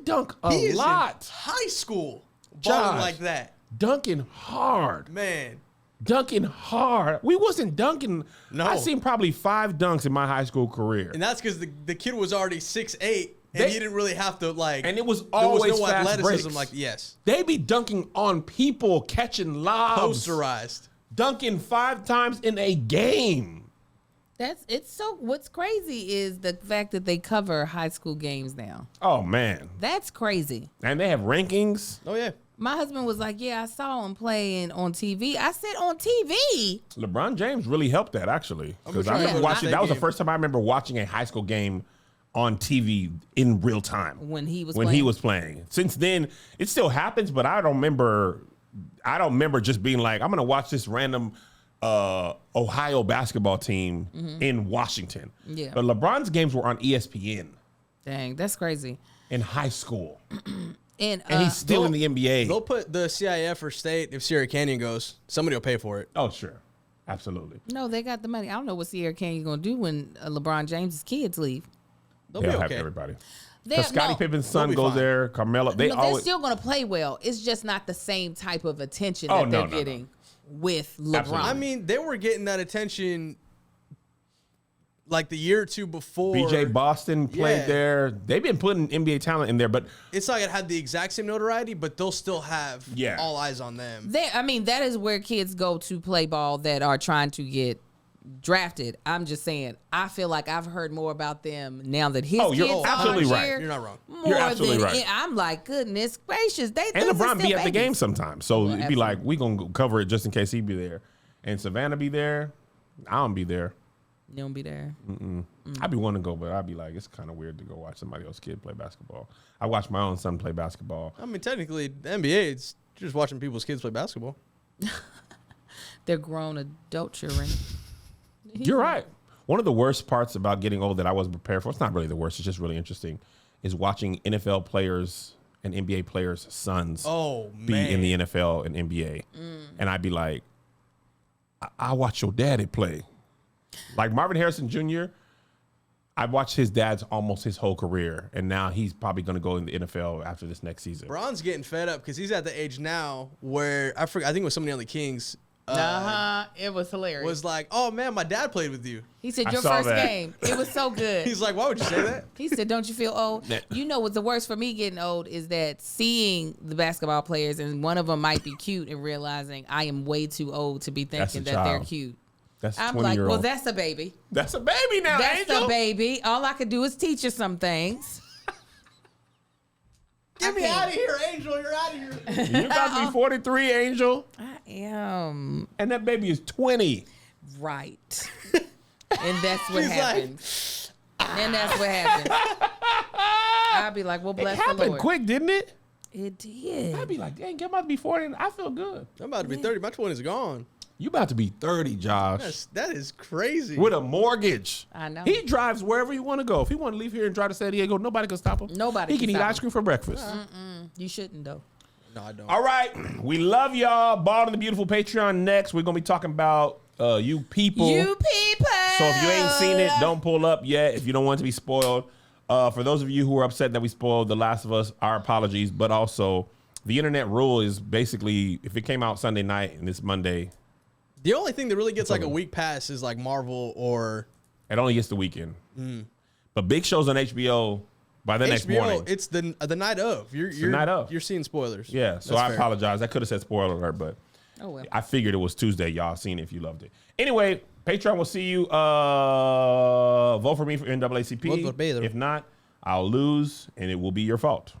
dunk a He is lot. in high school Josh. balling like that. Dunking hard. Man, Dunking hard. We wasn't dunking. No. I seen probably 5 dunks in my high school career. and that's because the kid was already 6'8", and They- he didn't really have to like. And it was there always was no fast athleticism. breaks. Like yes, They be dunking on people, catching lobs. posterized. Dunking 5 times in a game. What's crazy is the fact that they cover high school games now. Oh, man. That's crazy. And they have rankings. Oh yeah, My husband was like, yeah, I saw him playing on TV. I said, on TV? LeBron James really helped that, actually. Because I sure he remember was. watching, that was the Game. first time I remember watching a high school game on TV in real time When he was playing. Since then, it still happens, but I don't remember just being like, I'm gonna watch this random Ohio basketball team in Washington. Yeah. But LeBron's games were on ESPN Dang, that's crazy. in high school, And and he's still in the NBA. They'll put the CIF or state if Sierra Canyon goes. Somebody will pay for it. Oh, sure, absolutely. no, they got the money. I don't know what Sierra Canyon gonna do when LeBron James's kids leave. They'll They'll be have okay. everybody. They're, Because Scottie no, Pippen's they'll son be goes fine. there. Carmelo, they're always. still gonna play well. It's just not the same type of attention Oh, that they're no, no. getting with LeBron. Absolutely. I mean, they were getting that attention like the year or two before. BJ Boston played Yeah. there. They've been putting NBA talent in there, but It's not gonna have the exact same notoriety, but they'll still have Yeah. all eyes on them. I mean, that is where kids go to play ball that are trying to get drafted. I'm just saying, I feel like I've heard more about them now that his Oh, you're kids absolutely are right. here. You're not wrong. More You're absolutely than right. I'm like, goodness gracious, they and these are LeBron be still at the babies. game sometimes. So Well, it'd be like, we gonna go cover it just in case he be there. And Savannah be there. I don't be there. You don't be there. I'd be wanting to go, but I'd be like, it's kind of weird to go watch somebody else's kid play basketball. I watched my own son play basketball. I mean, technically, the NBA, it's just watching people's kids play basketball. They're grown adult children. You're right. One of the worst parts about getting old that I wasn't prepared for, it's not really the worst, it's just really interesting, is watching NFL players and NBA players' sons Oh, be man. in the NFL and NBA. And I'd be like, I watch your daddy play. Like Marvin Harrison Jr., I watched his dad's almost his whole career, and now he's probably going to go in the NFL after this next season. Bron's getting fed up because he's at the age now where I think it was somebody on the Kings It was hilarious. was like, "Oh man, my dad played with you." He said I your saw first that. game. It was so good. He's like, "Why would you say that?" He said, "Don't you feel old?" That- You know what's the worst for me getting old is that seeing the basketball players and one of them might be cute and realizing I am way too old to be That's thinking a that they're child. cute. That's a I'm 20-year-old. like, well, that's a baby. That's a baby now, That's Angel. a baby. All I could do is teach her some things. Get me out of here, Angel. You're out of here. You're about to be 43, Angel, I am and that baby is 20. right. And that's what She's like, happens. And that's what happens. I'll be like, well, It bless the happened Lord. quick, didn't it? It did. I'd be like, dang, I'm about to be 40, and I feel good. I'm about to be 30. My 20s are gone. You about to be 30, Josh, That is crazy. with a mortgage. I know. He drives wherever he want to go. If he want to leave here and drive to San Diego, nobody can stop him. Nobody He can can eat stop ice him. cream for breakfast. You shouldn't, though. No, I don't. All right, we love y'all. Ball to the Beautiful Patreon next. We're gonna be talking about you people. You people. So if you ain't seen it, don't pull up yet if you don't want to be spoiled. For those of you who are upset that we spoiled The Last of Us, our apologies. But also, the internet rule is basically if it came out Sunday night and it's Monday, The only thing that really gets like a week pass is like Marvel or it only gets the weekend. But big shows on HBO by the next HBO. morning. It's the night of. You're night of. You're seeing spoilers. Yeah, so That's I fair. apologize. I could have said spoiler alert, but Oh, well. I figured it was Tuesday. Y'all seen it if you loved it. Anyway, Patreon will see you. Vote for me for NAACP. Vote por Pedro. If not, I'll lose, and it will be your fault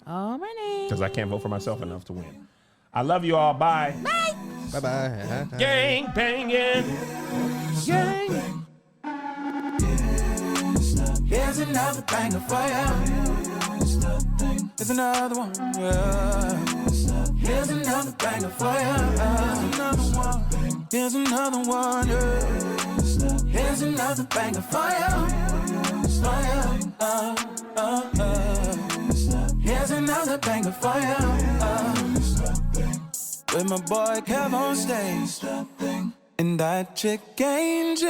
Alrighty. because I can't vote for myself enough to win. I love you all. Bye. Bye bye. Gang banging. Gang. Here's another banger for you. Here's another one. Yeah. Here's another banger for you. Here's another one. Yeah. Here's another banger for you. Here's another banger for you. With my boy Kev on stage. And that chick Angel.